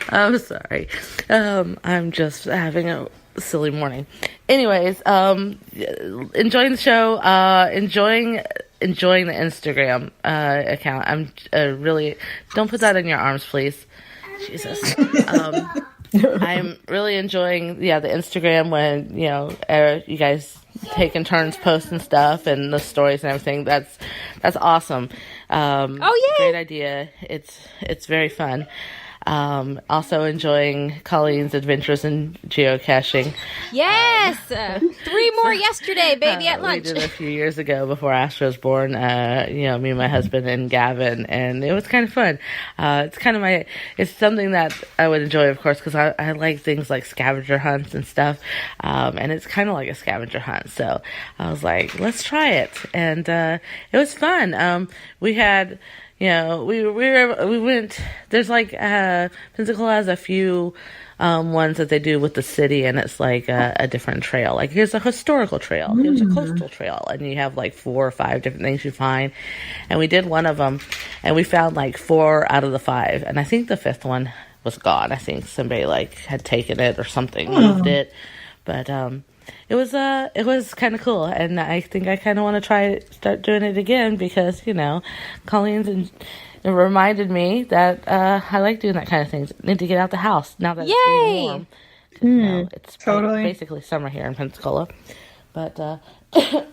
I'm sorry. I'm just having a silly morning. Anyways, enjoying the show, enjoying the Instagram account. I'm really, don't put that in your arms, please. Jesus. I'm really enjoying the Instagram when you guys taking turns posting stuff and the stories and everything. That's awesome. Great idea. It's very fun. Also enjoying Colleen's adventures in geocaching. Yes! 3 more yesterday, baby, at lunch. We did a few years ago before Astra was born, me and my husband and Gavin, and it was kind of fun. It's something that I would enjoy, of course, because I like things like scavenger hunts and stuff, and it's kind of like a scavenger hunt, so I was like, let's try it, and it was fun. We had... we went, there's like, Pensacola has a few, ones that they do with the city, and it's like a different trail. Like here's a historical trail, here's a coastal trail, and you have like 4 or 5 different things you find. And we did one of them, and we found like 4 out of the 5, and I think the 5th one was gone. I think somebody like had taken it or something, moved it, but it was kind of cool, and I think I kind of want to start doing it again because Colleen's it reminded me that I like doing that kind of things. Need to get out the house now that it's getting warm. It's totally basically summer here in Pensacola, but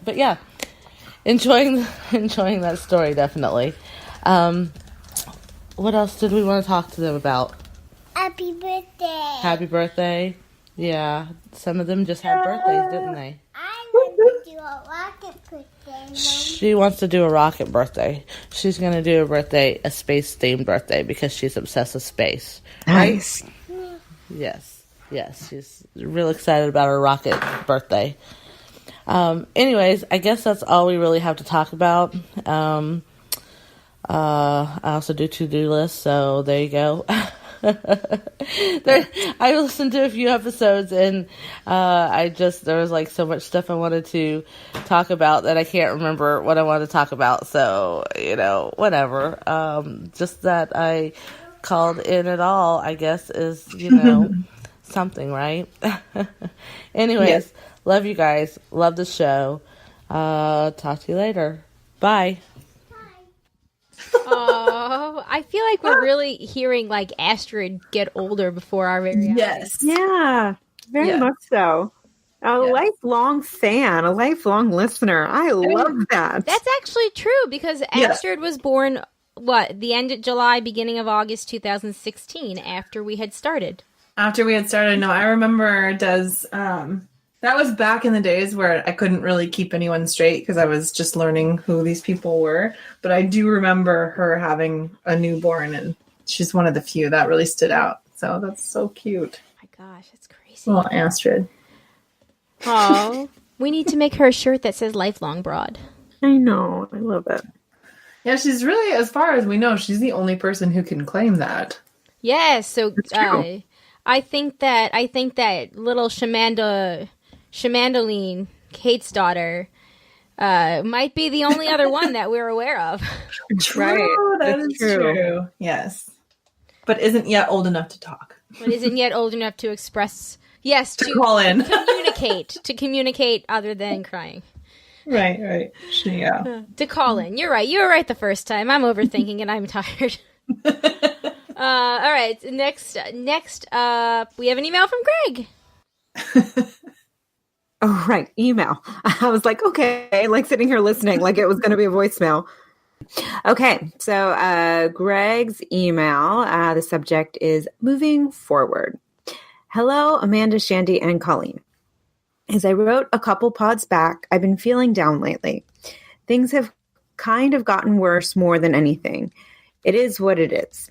yeah, enjoying that story definitely. What else did we want to talk to them about? Happy birthday! Happy birthday! Yeah, some of them just had birthdays, didn't they? I want to do a rocket birthday, Mom. She wants to do a rocket birthday. She's going to do a space-themed birthday because she's obsessed with space. Nice. Right? Yes. She's real excited about her rocket birthday. Anyways, I guess that's all we really have to talk about. I also do to-do lists, so there you go. I listened to a few episodes, and there was like so much stuff I wanted to talk about that I can't remember what I wanted to talk about. So, whatever. Just that I called in at all, I guess, is, something, right? Anyways, yes. Love you guys. Love the show. Talk to you later. Bye. Oh, I feel like we're really hearing like Astrid get older before our very eyes. Yes. Yeah, very much so. A lifelong fan, a lifelong listener. I love that. That's actually true because Astrid was born, the end of July, beginning of August 2016, after we had started. No, I remember that was back in the days where I couldn't really keep anyone straight because I was just learning who these people were. But I do remember her having a newborn, and she's one of the few that really stood out. So that's so cute. Oh my gosh, that's crazy. Oh, Astrid. Oh, we need to make her a shirt that says Lifelong Broad. I know. I love it. Yeah, she's really, as far as we know, she's the only person who can claim that. Yes, so I think that little Shamandaline, Kate's daughter, might be the only other one that we're aware of. True, right. that is true. Yes. But isn't yet old enough to talk. But isn't yet old enough to express, to call in. to communicate other than crying. Right. Yeah. To call in. You're right. You were right the first time. I'm overthinking and I'm tired. All right. Next up, we have an email from Greg. Oh, right. Email. I was like, okay, like sitting here listening, like it was going to be a voicemail. Okay. So Greg's email, the subject is moving forward. Hello, Amanda, Shandy, and Colleen. As I wrote a couple pods back, I've been feeling down lately. Things have kind of gotten worse more than anything. It is what it is.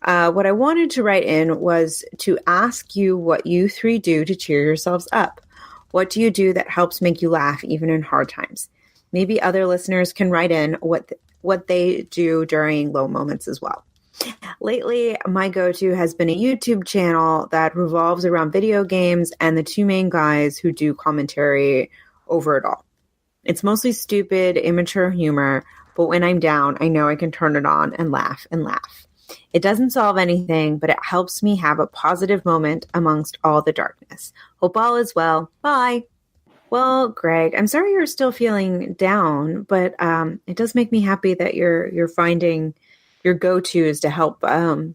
What I wanted to write in was to ask you what you three do to cheer yourselves up. What do you do that helps make you laugh even in hard times? Maybe other listeners can write in what they do during low moments as well. Lately, my go-to has been a YouTube channel that revolves around video games and the two main guys who do commentary over it all. It's mostly stupid, immature humor, but when I'm down, I know I can turn it on and laugh and laugh. It doesn't solve anything, but it helps me have a positive moment amongst all the darkness. Hope all is well. Bye. Well, Greg, I'm sorry you're still feeling down, but it does make me happy that you're finding your go-tos to help bring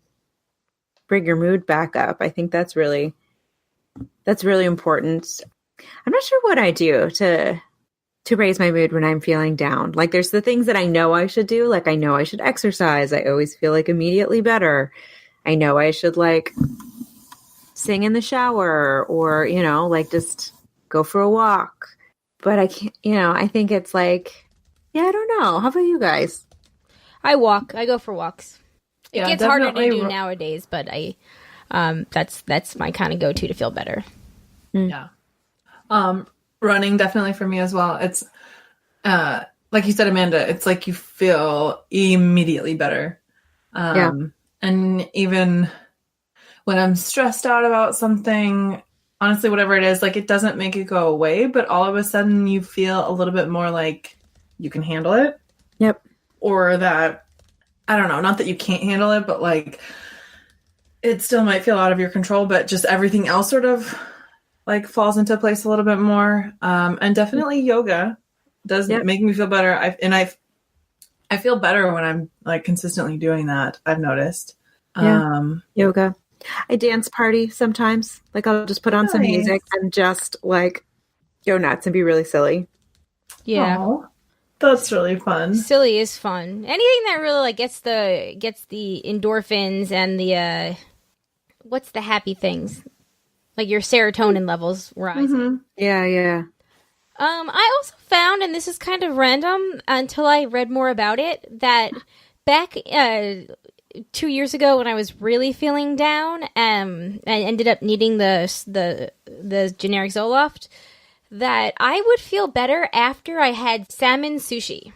your mood back up. I think that's really important. I'm not sure what I do to raise my mood when I'm feeling down. Like there's the things that I know I should do. Like I know I should exercise. I always feel like immediately better. I know I should like sing in the shower or, like just go for a walk. But I can't, I think it's like, yeah, I don't know. How about you guys? I walk. I go for walks. It Yeah, gets harder to definitely. do nowadays, but that's my kind of go-to to feel better. Yeah. Running definitely for me as well. It's like you said, Amanda, it's like you feel immediately better. And even when I'm stressed out about something, honestly, whatever it is, like it doesn't make it go away, but all of a sudden you feel a little bit more like you can handle it. Yep. Or that, I don't know, not that you can't handle it, but like it still might feel out of your control, but just everything else sort of like falls into place a little bit more. And definitely yoga does make me feel better. I feel better when I'm like consistently doing that. I've noticed. Yoga. I dance party sometimes. Like I'll just put on some music and just like go nuts and be really silly. Yeah. Aww, that's really fun. Silly is fun. Anything that really like gets the endorphins and the what's the happy things? Like your serotonin levels rising. Mm-hmm. Yeah. I also found, and this is kind of random until I read more about it, that back 2 years ago when I was really feeling down, I ended up needing the generic Zoloft, that I would feel better after I had salmon sushi.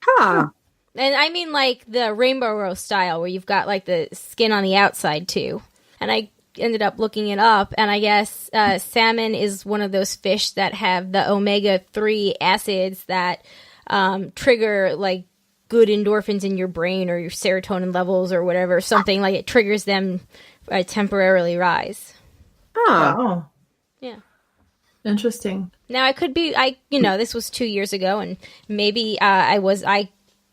Huh. And I mean like the rainbow roast style where you've got like the skin on the outside too. And I ended up looking it up, and I guess salmon is one of those fish that have the omega-3 acids that trigger like good endorphins in your brain or your serotonin levels or whatever, something like it triggers them temporarily rise. Oh. Wow. Yeah. Interesting. Now I could be, this was 2 years ago, and maybe I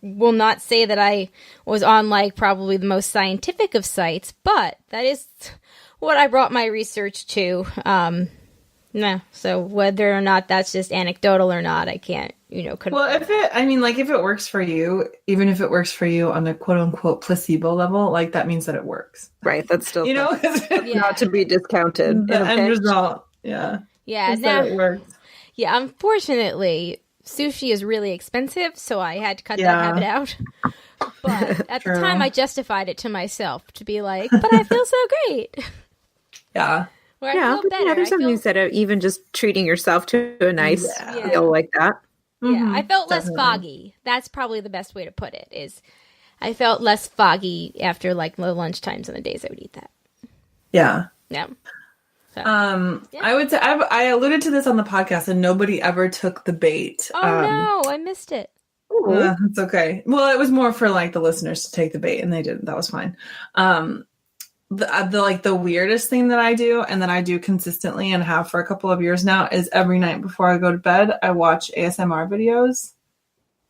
will not say that I was on like probably the most scientific of sites, but that is what I brought my research to. So whether or not that's just anecdotal or not, I can't, Well, if it works for you, even if it works for you on a quote unquote placebo level, like that means that it works. Right. That's still Yeah. not to be discounted. The end result. Yeah. Yeah. Is that it works. Yeah. Unfortunately, sushi is really expensive, so I had to cut that habit out. But at the time, I justified it to myself to be like, but I feel so great. Yeah. Where I feel better. There's something said of even just treating yourself to a nice meal like that. Yeah, I felt less foggy. That's probably the best way to put it, is I felt less foggy after like the lunch times on the days I would eat that. Yeah. Yeah. So, I would say I alluded to this on the podcast and nobody ever took the bait. Oh no, I missed it. It's okay. Well, it was more for like the listeners to take the bait and they didn't. That was fine. The weirdest thing that I do and that I do consistently and have for a couple of years now is every night before I go to bed, I watch ASMR videos.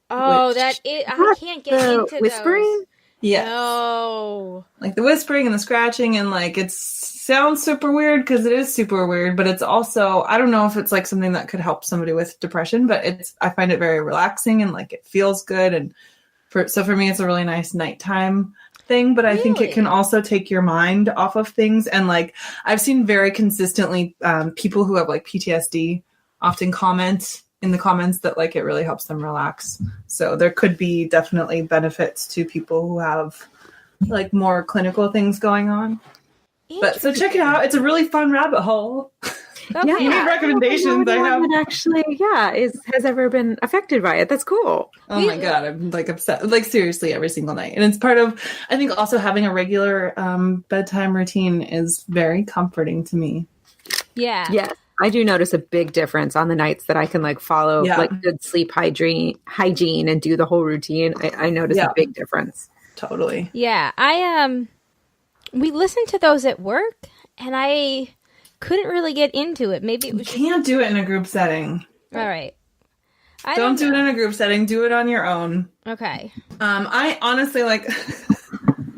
Oh, I can't get into whispering? those. Yes. No. Like the whispering and the scratching, and like it sounds super weird because it is super weird, but it's also, I don't know if it's like something that could help somebody with depression, but I find it very relaxing and like it feels good. And so for me, it's a really nice nighttime thing, but I think it can also take your mind off of things. And like I've seen very consistently people who have like PTSD often comment in the comments that like it really helps them relax. So there could be definitely benefits to people who have like more clinical things going on. But so check it out. It's a really fun rabbit hole. Okay. You need recommendations. I have actually, has ever been affected by it. That's cool. Oh my God, I'm like upset. Like seriously, every single night. And it's part of, I think also having a regular bedtime routine is very comforting to me. Yeah. Yes. I do notice a big difference on the nights that I can like follow like good sleep hygiene and do the whole routine. I notice a big difference. Totally. Yeah. We listened to those at work and I couldn't really get into it. Maybe it was You can't do it in a group setting. All right. Don't do it in a group setting. Do it on your own. Okay. I honestly like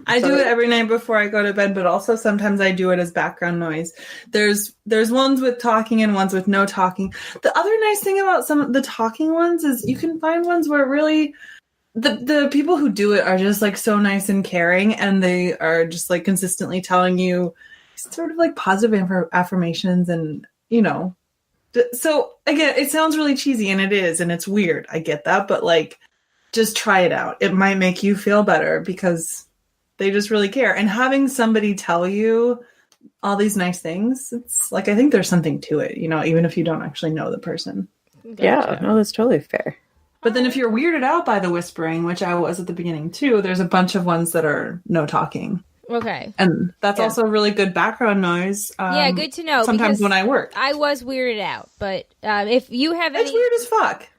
I do it every night before I go to bed, but also sometimes I do it as background noise. There's ones with talking and ones with no talking. The other nice thing about some of the talking ones is you can find ones where really the people who do it are just like so nice and caring, and they are just like consistently telling you sort of like positive affirmations, and you know. So again, it sounds really cheesy, and it is, and it's weird. I get that, but like, just try it out. It might make you feel better because they just really care. And having somebody tell you all these nice things, it's like, I think there's something to it, you know, even if you don't actually know the person. Gotcha. Yeah, no, that's totally fair. But then if you're weirded out by the whispering, which I was at the beginning too, there's a bunch of ones that are no talking. Okay. And that's also really good background noise. Yeah, good to know. Sometimes when I work. I was weirded out, but if you have any... It's weird as fuck.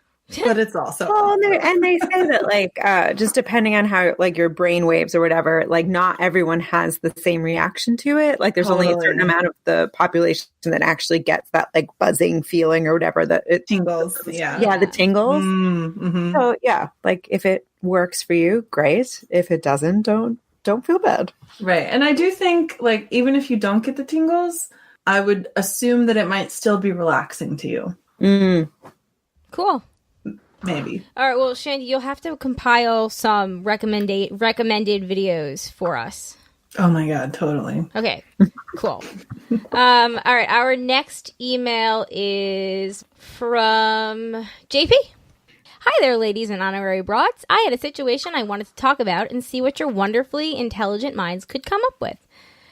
But it's also... Well, and they say that, like, just depending on how, like, your brain waves or whatever, like, not everyone has the same reaction to it. Like, there's only a certain amount of the population that actually gets that, like, buzzing feeling or whatever. That it tingles. Yeah. Yeah, the tingles. Mm-hmm. So, yeah, like, if it works for you, great. If it doesn't, don't feel bad. Right. And I do think, like, even if you don't get the tingles, I would assume that it might still be relaxing to you. Mm. Cool. Maybe. All right. Well, Shandy, you'll have to compile some recommended videos for us. Oh my God, totally. Okay. Cool. All right. Our next email is from JP. Hi there, ladies and honorary broads. I had a situation I wanted to talk about and see what your wonderfully intelligent minds could come up with.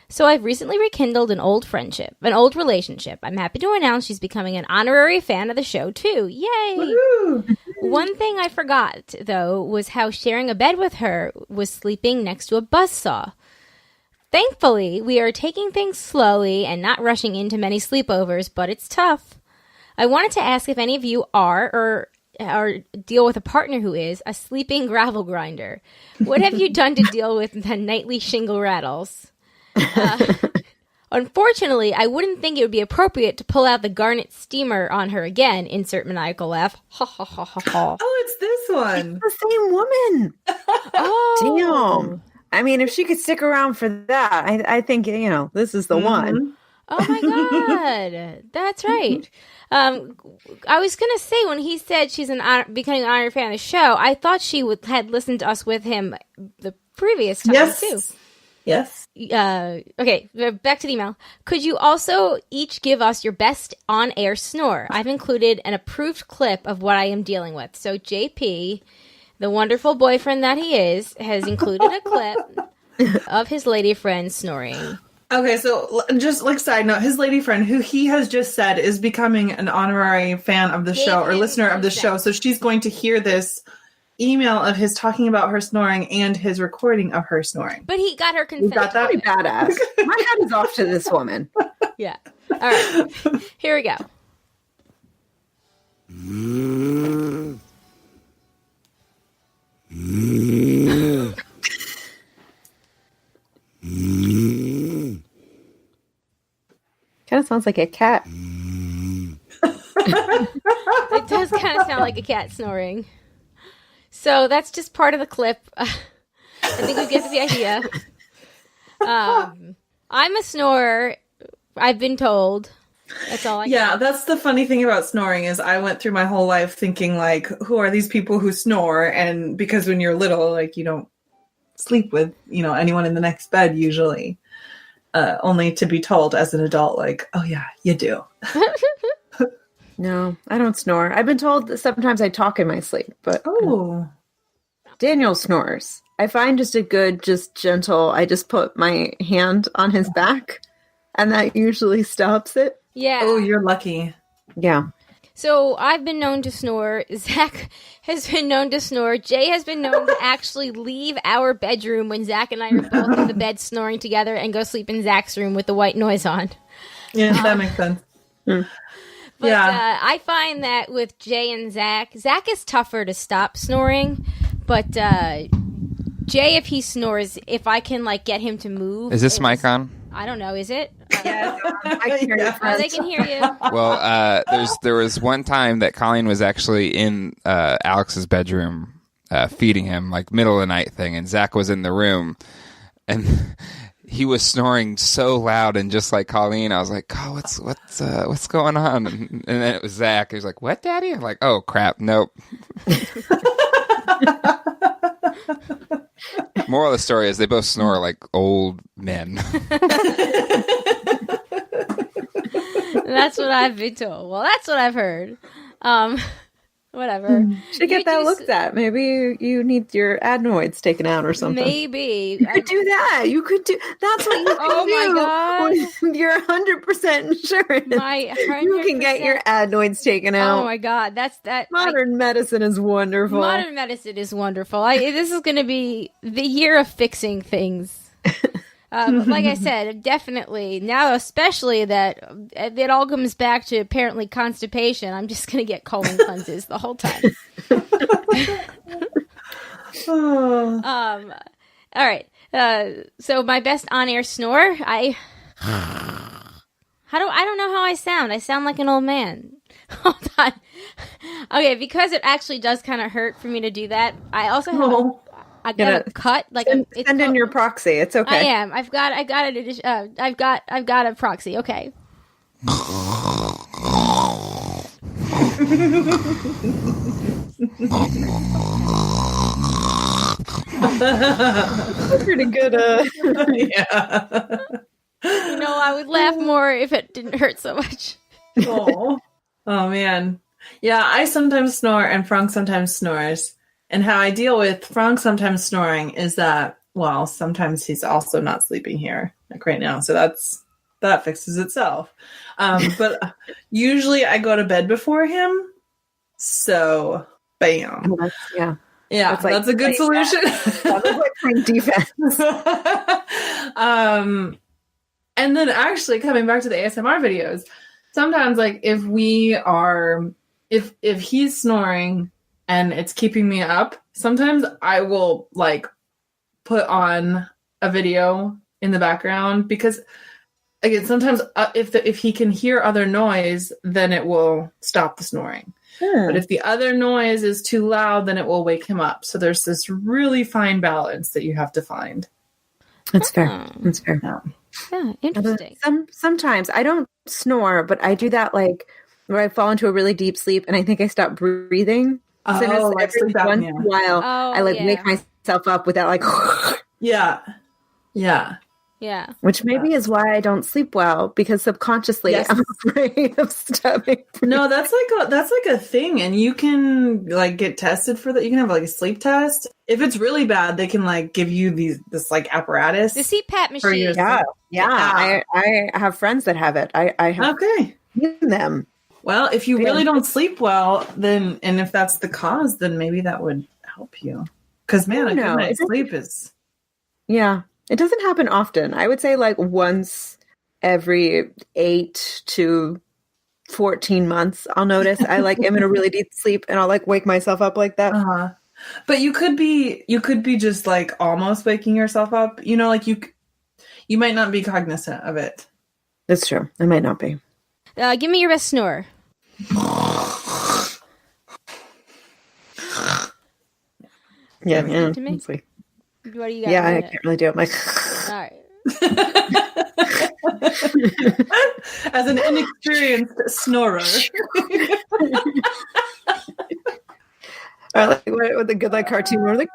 So I've recently rekindled an old relationship. I'm happy to announce she's becoming an honorary fan of the show, too. Yay! Woohoo! One thing I forgot, though, was how sharing a bed with her was sleeping next to a buzzsaw. Thankfully, we are taking things slowly and not rushing into many sleepovers, but it's tough. I wanted to ask if any of you are, or deal with a partner who is, a sleeping gravel grinder. What have you done to deal with the nightly shingle rattles? Unfortunately, I wouldn't think it would be appropriate to pull out the garnet steamer on her again. Insert maniacal laugh. Ha ha ha ha ha. Oh, it's this one. It's the same woman. Oh, damn. I mean, if she could stick around for that, I think, this is the one. Oh my God. That's right. I was going to say, when he said she's becoming an honorary fan of the show, I thought she had listened to us with him the previous time, too. Yes. Okay, back to the email. Could you also each give us your best on-air snore? I've included an approved clip of what I am dealing with. So JP, the wonderful boyfriend that he is, has included a clip of his lady friend snoring. Okay, so just like side note, his lady friend, who he has just said is becoming an honorary fan of the show or listener of the show, so she's going to hear this email of his talking about her snoring and his recording of her snoring. But he got her consent. You got that? Pretty badass. My hat is off to this woman. Yeah. All right. Here we go. Kind of sounds like a cat. It does kind of sound like a cat snoring. So that's just part of the clip. I think we get the idea. I'm a snorer. I've been told. That's all I Yeah, that's the funny thing about snoring is I went through my whole life thinking like, who are these people who snore? And because when you're little, like you don't sleep with, anyone in the next bed usually. Only to be told as an adult, like, oh yeah, you do. No, I don't snore. I've been told that sometimes I talk in my sleep, but Daniel snores. I find just a good, just gentle, I just put my hand on his back and that usually stops it. Yeah. Oh, you're lucky. Yeah. So I've been known to snore. Zach has been known to snore. Jay has been known to actually leave our bedroom when Zach and I are both in the bed snoring together and go sleep in Zach's room with the white noise on. Yeah, that makes sense. But I find that with Jay and Zach is tougher to stop snoring. But Jay, if he snores, if I can get him to move. Is this mic on? I don't know. Is it? Yeah, I can hear you. Oh, they can hear you. Well, there was one time that Colleen was actually in Alex's bedroom feeding him, middle of the night thing, and Zach was in the room, and he was snoring so loud, and just like Colleen, I was like, "Oh, what's going on?" And then it was Zach. He was like, "What, Daddy?" I'm like, "Oh crap, nope." Moral of the story is they both snore like old men. That's what I've been told. Well, that's what I've heard. Whatever. Should get that looked at. Maybe you need your adenoids taken out or something. Maybe. You could do that. You could do. That's what you can do. Oh my God. When you're 100% insurance. You can get your adenoids taken out. Oh my God. Modern medicine is wonderful. Modern medicine is wonderful. This is going to be the year of fixing things. Like I said, definitely now, especially that it all comes back to apparently constipation. I'm just going to get colon cleanses the whole time. All right. So my best on-air snore. I don't know how I sound. I sound like an old man. Hold on. Okay, because it actually does kind of hurt for me to do that. I also have. I got a cut. Send in your proxy. It's okay. I am. I've got a proxy. Okay. Pretty good. Yeah. I would laugh more if it didn't hurt so much. Oh man. Yeah, I sometimes snore and Frank sometimes snores. And how I deal with Frank sometimes snoring is that, sometimes he's also not sleeping here, right now. So that fixes itself. But usually I go to bed before him. So, bam. Yeah, that's a good solution. That was like playing defense. And then actually coming back to the ASMR videos, sometimes if he's snoring and it's keeping me up, sometimes I will put on a video in the background because again, sometimes if he can hear other noise, then it will stop the snoring. But if the other noise is too loud, then it will wake him up. So there's this really fine balance that you have to find. That's fair. That's fair. Yeah, interesting. Sometimes I don't snore, but I do that where I fall into a really deep sleep and I think I stop breathing. So every once in a while, I wake myself up with that Yeah. Which maybe is why I don't sleep well, because subconsciously I'm afraid of stopping. No, that's a thing, and you can get tested for that. You can have a sleep test. If it's really bad, they can give you this apparatus, the CPAP machine. Yeah. I have friends that have it. I have seen them. Well, if you really don't sleep well, then and if that's the cause, then maybe that would help you. Because man, a good night's sleep is. Yeah. It doesn't happen often. I would say once every 8 to 14 months, I'll notice I am in a really deep sleep and I'll wake myself up like that. Uh-huh. But you could be just almost waking yourself up. You might not be cognizant of it. That's true. I might not be. Give me your best snore. Yeah. To me? What do you got? Yeah, I can't really do it. I'm like, all right. As an inexperienced snorer. or like what the good like cartoon where like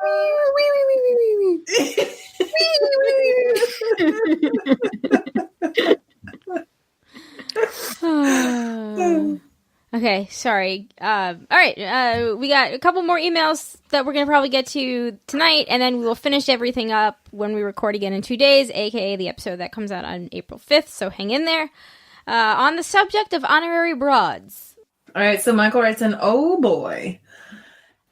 Okay, sorry. All right, we got a couple more emails that we're going to probably get to tonight, and then we will finish everything up when we record again in 2 days, aka the episode that comes out on April 5th, so hang in there. On the subject of honorary broads. All right, so Michael writes in, oh boy.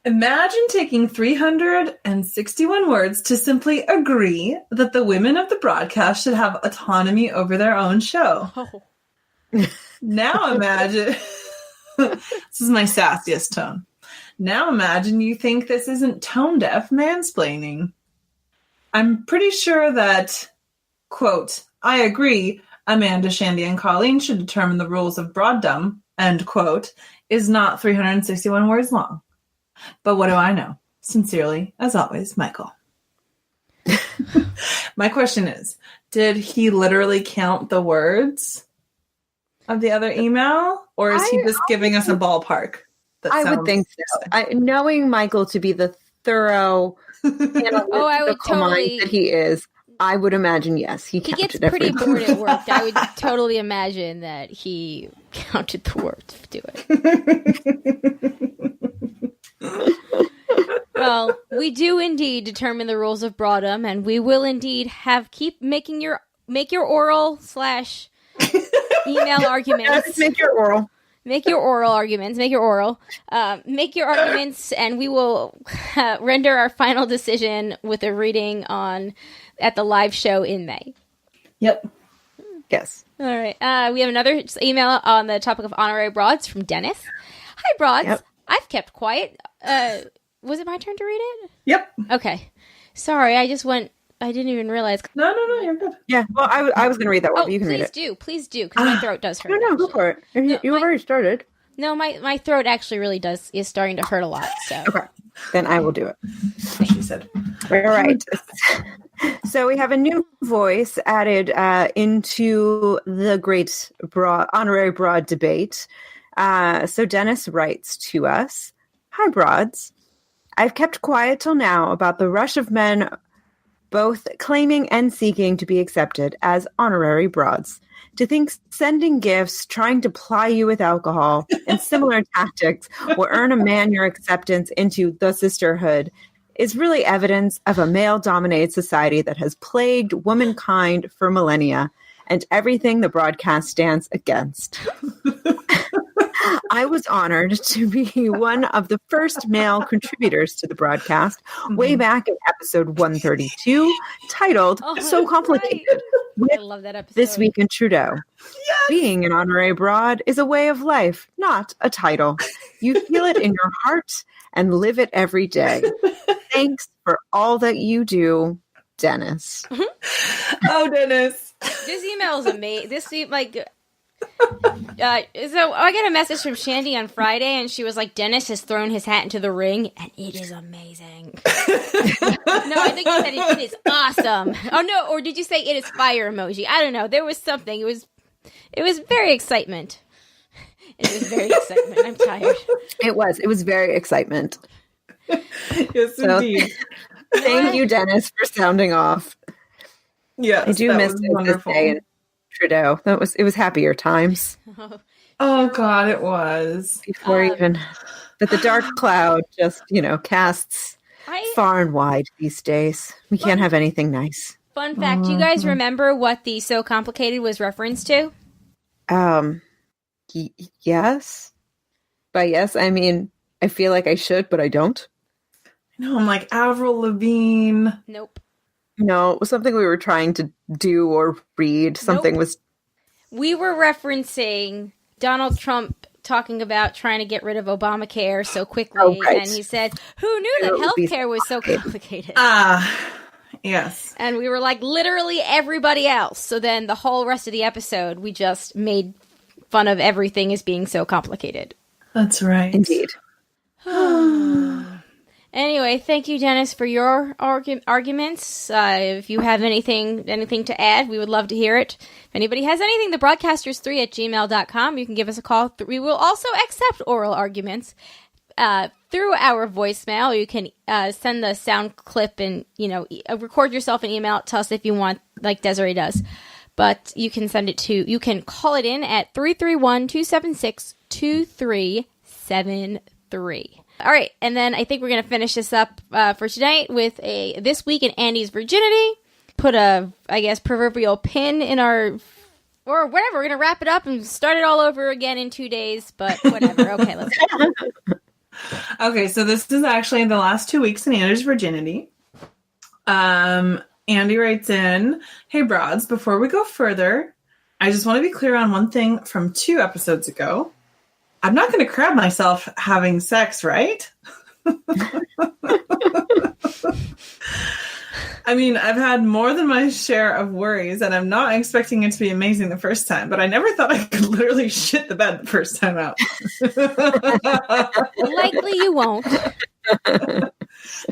Imagine taking 361 words to simply agree that the women of the broadcast should have autonomy over their own show. Oh. Now imagine... This is my sassiest tone. Now imagine you think this isn't tone-deaf mansplaining. I'm pretty sure that, quote, I agree, Amanda, Shandy, and Colleen should determine the rules of broaddom, end quote, is not 361 words long. But what do I know? Sincerely, as always, Michael. My question is, did he literally count the words of the other email, or is he just giving us a ballpark? I would think so. Knowing Michael to be the thorough analytical mind that he is, I would imagine yes, he gets pretty bored at work. I would totally imagine that he counted the words to it. Well, we do indeed determine the rules of broaddom, and we will indeed make your oral / email arguments. Make your oral. Make your oral arguments. Make your oral. Make your arguments, and we will render our final decision with a reading at the live show in May. Yep. Yes. All right. We have another email on the topic of honorary broads from Dennis. Hi, broads. Yep. I've kept quiet. Was it my turn to read it? Yep. Okay. Sorry, I didn't even realize. No, you're good. Yeah, well, I was going to read that one, but you can read it. Please do, because my throat does hurt. No, go for it. You already started. No, my throat actually really is starting to hurt a lot. So okay, then I will do it. She said. All right. So we have a new voice added into the great honorary broad debate. So Dennis writes to us, "Hi, broads. I've kept quiet till now about the rush of men both claiming and seeking to be accepted as honorary broads. To think sending gifts, trying to ply you with alcohol, and similar tactics will earn a man your acceptance into the sisterhood is really evidence of a male-dominated society that has plagued womankind for millennia, and everything the broadcast stands against. I was honored to be one of the first male contributors to the broadcast way back in episode 132, titled So Complicated, I love that episode. This Week in Trudeau. Yes! Being an honorary broad is a way of life, not a title. You feel it in your heart and live it every day. Thanks for all that you do, Dennis." Oh, Dennis. This email is amazing. So I got a message from Shandy on Friday, and she was like, "Dennis has thrown his hat into the ring, and it is amazing." No, I think you said it is awesome. Oh no, or did you say it is fire emoji? I don't know. There was something. It was very excitement. It was very excitement. I'm tired. It was very excitement. Yes, indeed. Thank you, Dennis, for sounding off. Yes, I do miss this day in Trudeau. It was happier times. Oh God, it was before but the dark cloud just casts far and wide these days. We can't have anything nice. Fun fact: do you guys remember what the "So Complicated" was reference to? Yes. By yes, I mean I feel like I should, but I don't. No, I'm like Avril Lavigne. Nope. No, it was something we were trying to do or read. Something was. We were referencing Donald Trump talking about trying to get rid of Obamacare so quickly, and he said, "Who knew that healthcare was so complicated?" Yes. And we were like, literally everybody else. So then the whole rest of the episode, we just made fun of everything as being so complicated. That's right. Indeed. Anyway, thank you, Dennis, for your arguments. If you have anything to add, we would love to hear it. If anybody has anything, thebroadcasters3@gmail.com. You can give us a call. We will also accept oral arguments through our voicemail. You can send the sound clip and, record yourself and email it to us if you want, like Desiree does. But you can you can call it in at 331-276-2373. All right, and then I think we're going to finish this up for tonight with This Week in Andy's Virginity. Put a, proverbial pin in or whatever. We're going to wrap it up and start it all over again in 2 days, but whatever. Okay, let's go. Okay, so this is actually the last 2 weeks in Andy's Virginity. Andy writes in, "Hey, Broads, before we go further, I just want to be clear on one thing from 2 episodes ago. I'm not going to crab myself having sex, right?" I mean, I've had more than my share of worries, and I'm not expecting it to be amazing the first time, but I never thought I could literally shit the bed the first time out. Likely you won't.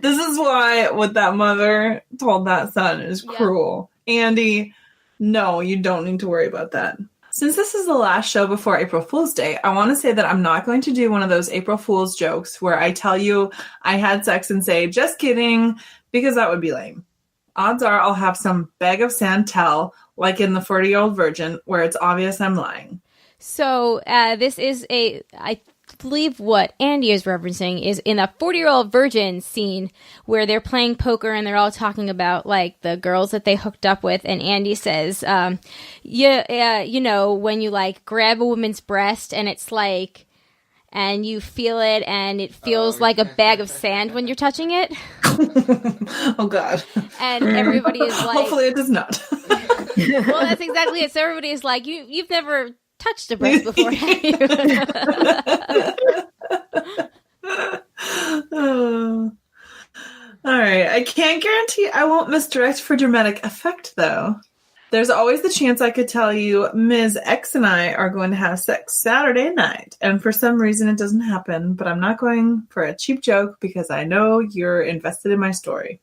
This is why what that mother told that son is cruel. Andy, no, you don't need to worry about that. Since this is the last show before April Fool's Day, I want to say that I'm not going to do one of those April Fool's jokes where I tell you I had sex and say, just kidding, because that would be lame. Odds are I'll have some bag of sand tell, like in the 40-Year-Old Virgin, where it's obvious I'm lying. So this is I believe what Andy is referencing is in a 40-Year-Old Virgin scene where they're playing poker and they're all talking about like the girls that they hooked up with, and Andy says, when you like grab a woman's breast and it's like, and you feel it and it feels like a bag of sand when you're touching it. Oh God. And everybody is like, hopefully it does not. Well, that's exactly it. So everybody is like, you've never touched a breast before, have you? Oh. All right. I can't guarantee I won't misdirect for dramatic effect, though. There's always the chance I could tell you Ms. X and I are going to have sex Saturday night, and for some reason it doesn't happen, but I'm not going for a cheap joke because I know you're invested in my story.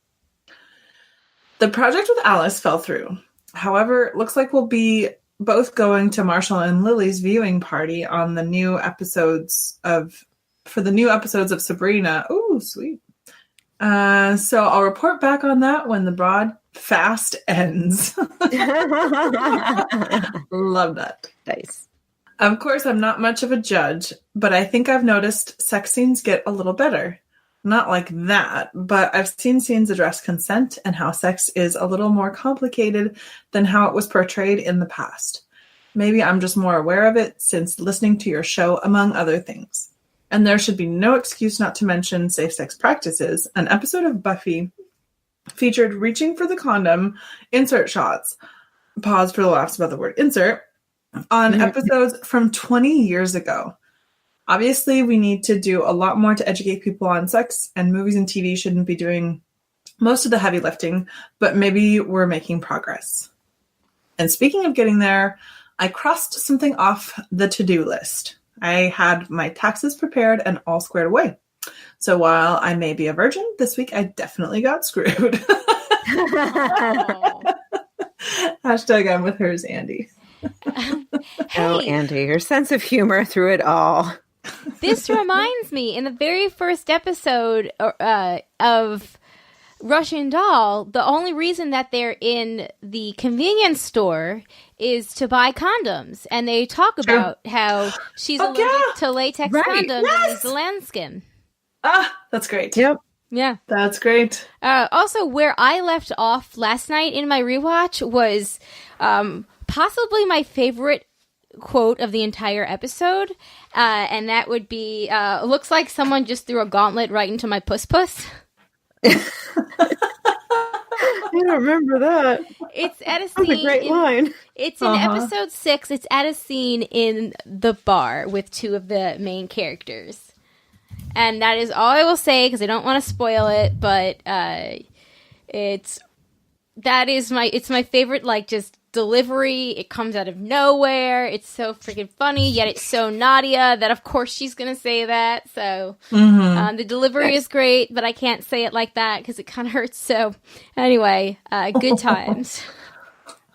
The project with Alice fell through. However, it looks like we'll be both going to Marshall and Lily's viewing party on the new episodes of Sabrina. Ooh, sweet. So I'll report back on that when the broad fast ends. Love that. Nice. Of course, I'm not much of a judge, but I think I've noticed sex scenes get a little better. Not like that, but I've seen scenes address consent and how sex is a little more complicated than how it was portrayed in the past. Maybe I'm just more aware of it since listening to your show, among other things. And there should be no excuse not to mention safe sex practices. An episode of Buffy featured reaching for the condom insert shots. Pause for the laughs about the word insert. On episodes from 20 years ago. Obviously, we need to do a lot more to educate people on sex, and movies and TV shouldn't be doing most of the heavy lifting, but maybe we're making progress. And speaking of getting there, I crossed something off the to-do list. I had my taxes prepared and all squared away. So while I may be a virgin, this week I definitely got screwed. Hashtag I'm with hers, Andy. Hey, oh, Andy, your sense of humor through it all. This reminds me, in the very first episode of Russian Doll, the only reason that they're in the convenience store is to buy condoms. And they talk about how she's allergic to latex condoms and needs a lambskin. Ah, that's great. Yep. Yeah. That's great. Also, where I left off last night in my rewatch was possibly my favorite quote of the entire episode. And that would be, looks like someone just threw a gauntlet right into my puss-puss. I don't remember that. It's at a scene. That's a great line. It's in episode 6. It's at a scene in the bar with 2 of the main characters. And that is all I will say because I don't want to spoil it. But it's my favorite, like, just delivery, it comes out of nowhere. It's so freaking funny, yet it's so Nadia that of course she's gonna say that. So the delivery is great, but I can't say it like that because it kind of hurts. So anyway, good times.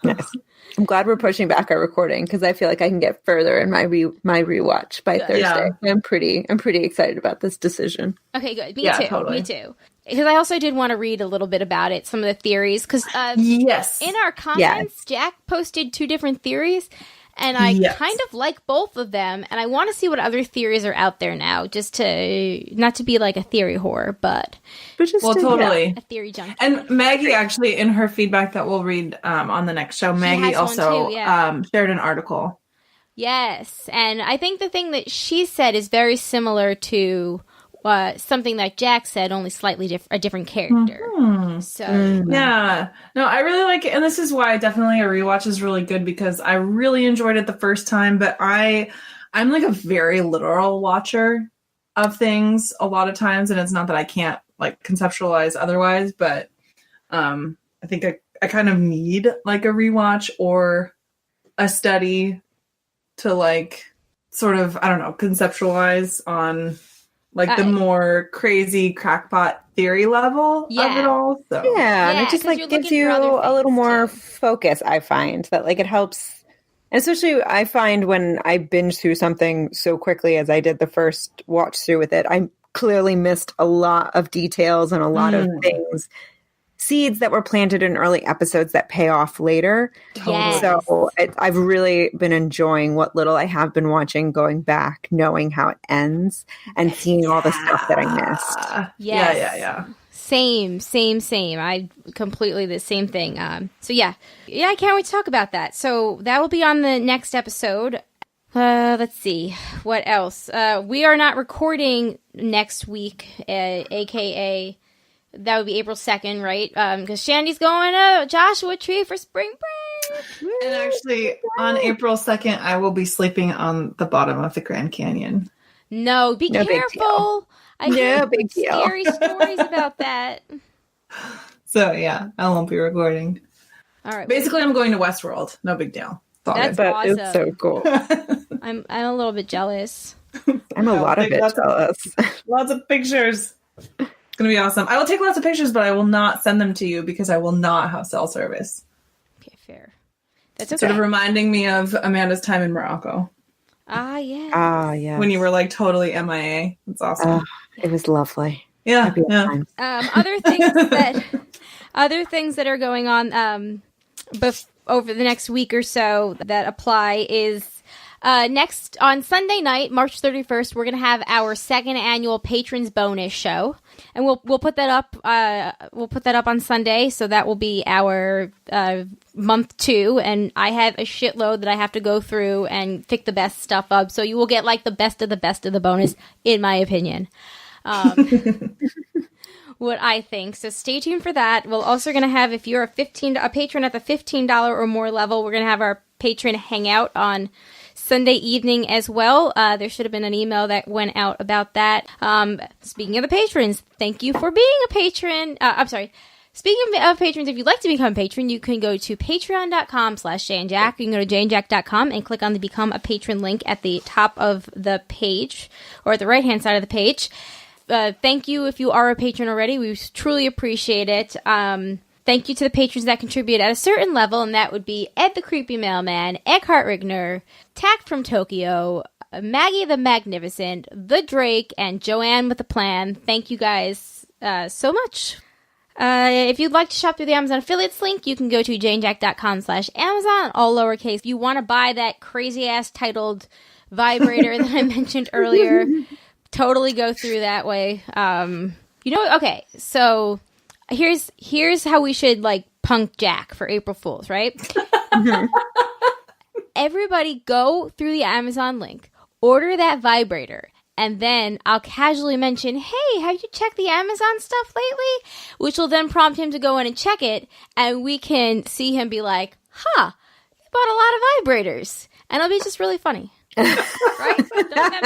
Nice. I'm glad we're pushing back our recording because I feel like I can get further in my rewatch by Thursday. Yeah. I'm pretty excited about this decision. Okay, good. Me Yeah, too. totally. Me too. Because I also did want to read a little bit about it, some of the theories. Because Yes. in our comments, Jack posted 2 different theories, and I kind of like both of them. And I want to see what other theories are out there now, just to not to be like a theory whore, but Just totally. a theory junkie. And Maggie actually, in her feedback that we'll read on the next show, Maggie has one also too, yeah. shared an article. Yes, and I think the thing that she said is very similar to something that Jack said, only slightly a different character. So Yeah. No, I really like it. And this is why definitely a rewatch is really good because I really enjoyed it the first time, but I'm like a very literal watcher of things a lot of times. And it's not that I can't like conceptualize otherwise, but I think I kind of need like a rewatch or a study to like sort of, I don't know, conceptualize on like the more crazy crackpot theory level of it all. So Yeah, and it just 'cause like you're gives looking you for other a little things, more too. focus. I find that like it helps, and especially I find when I binge through something so quickly as I did the first watch through with it, I clearly missed a lot of details and a lot of things, seeds that were planted in early episodes that pay off later. Yes. So I've really been enjoying what little I have been watching, going back, knowing how it ends, and seeing all the stuff that I missed. Yes. Yeah. Same. I completely the same thing. So yeah, I can't wait to talk about that. So that will be on the next episode. Let's see what else. We are not recording next week, aka that would be April 2nd, right? Because Shandy's going to Joshua Tree for spring break. And actually, on April 2nd, I will be sleeping on the bottom of the Grand Canyon. No, be No big careful. I hear No big deal. scary stories about that. So yeah, I won't be recording. All right. Basically, I'm going to Westworld. No big deal. It's all That's good. But it's so cool. I'm a little bit jealous. I'm a lot of take it lots of- jealous. Lots of pictures. It's going to be awesome. I will take lots of pictures, but I will not send them to you because I will not have cell service. Okay, fair. That's okay. Sort of reminding me of Amanda's time in Morocco Yeah. Ah, yeah. when you were like totally MIA. It's awesome. It was lovely. Yeah. Happy Yeah. times. Other things that are going on over the next week or so that apply is next on Sunday night, March 31st, we're gonna have our 2nd annual Patrons Bonus Show, and we'll put that up. We'll put that up on Sunday, so that will be our month 2. And I have a shitload that I have to go through and pick the best stuff up. So you will get like the best of the bonus, in my opinion. What I think. So stay tuned for that. We're also going to have, if you're a patron at the $15 or more level, we're going to have our patron hangout on Sunday evening as well. There should have been an email that went out about that. Speaking of the patrons, thank you for being a patron. Speaking of patrons, if you'd like to become a patron, you can go to patreon.com/JaneJack. You can go to janejack.com and click on the Become a Patron link at the top of the page, or at the right-hand side of the page. Thank you if you are a patron already. We truly appreciate it. Thank you to the patrons that contribute at a certain level, and that would be Ed the Creepy Mailman, Eckhart Rigner, Tact from Tokyo, Maggie the Magnificent, The Drake, and Joanne with a Plan. Thank you guys so much. If you'd like to shop through the Amazon affiliates link, you can go to janejack.com/Amazon, all lowercase. If you want to buy that crazy-ass titled vibrator that I mentioned earlier, totally go through that way. Okay, so here's how we should like punk Jack for April Fools, right? Everybody go through the Amazon link, order that vibrator, and then I'll casually mention, hey, have you checked the Amazon stuff lately? Which will then prompt him to go in and check it, and we can see him be like, you bought a lot of vibrators. And it'll be just really funny. Right? Don't that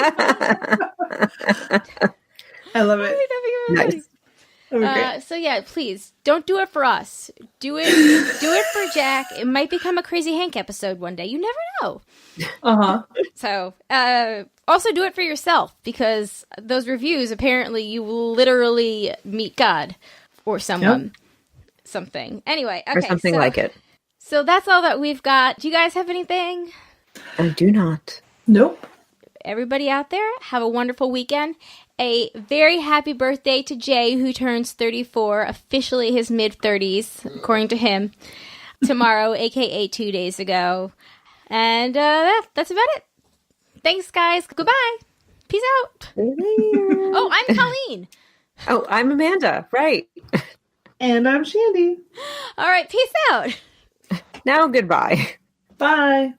be funny? I love it. Nice. That'd be great. So yeah, please don't do it for us. Do it for Jack. It might become a Crazy Hank episode one day. You never know. So, also do it for yourself, because those reviews, apparently you will literally meet God or someone, something. Anyway, okay. Or something like it. So that's all that we've got. Do you guys have anything? I do not. Nope. Everybody out there, have a wonderful weekend. A very happy birthday to Jay, who turns 34, officially his mid-30s, according to him, tomorrow, a.k.a. 2 days ago. And that's about it. Thanks, guys. Goodbye. Peace out. Oh, I'm Colleen. Oh, I'm Amanda. Right. And I'm Shandy. All right, peace out. Now, goodbye. Bye.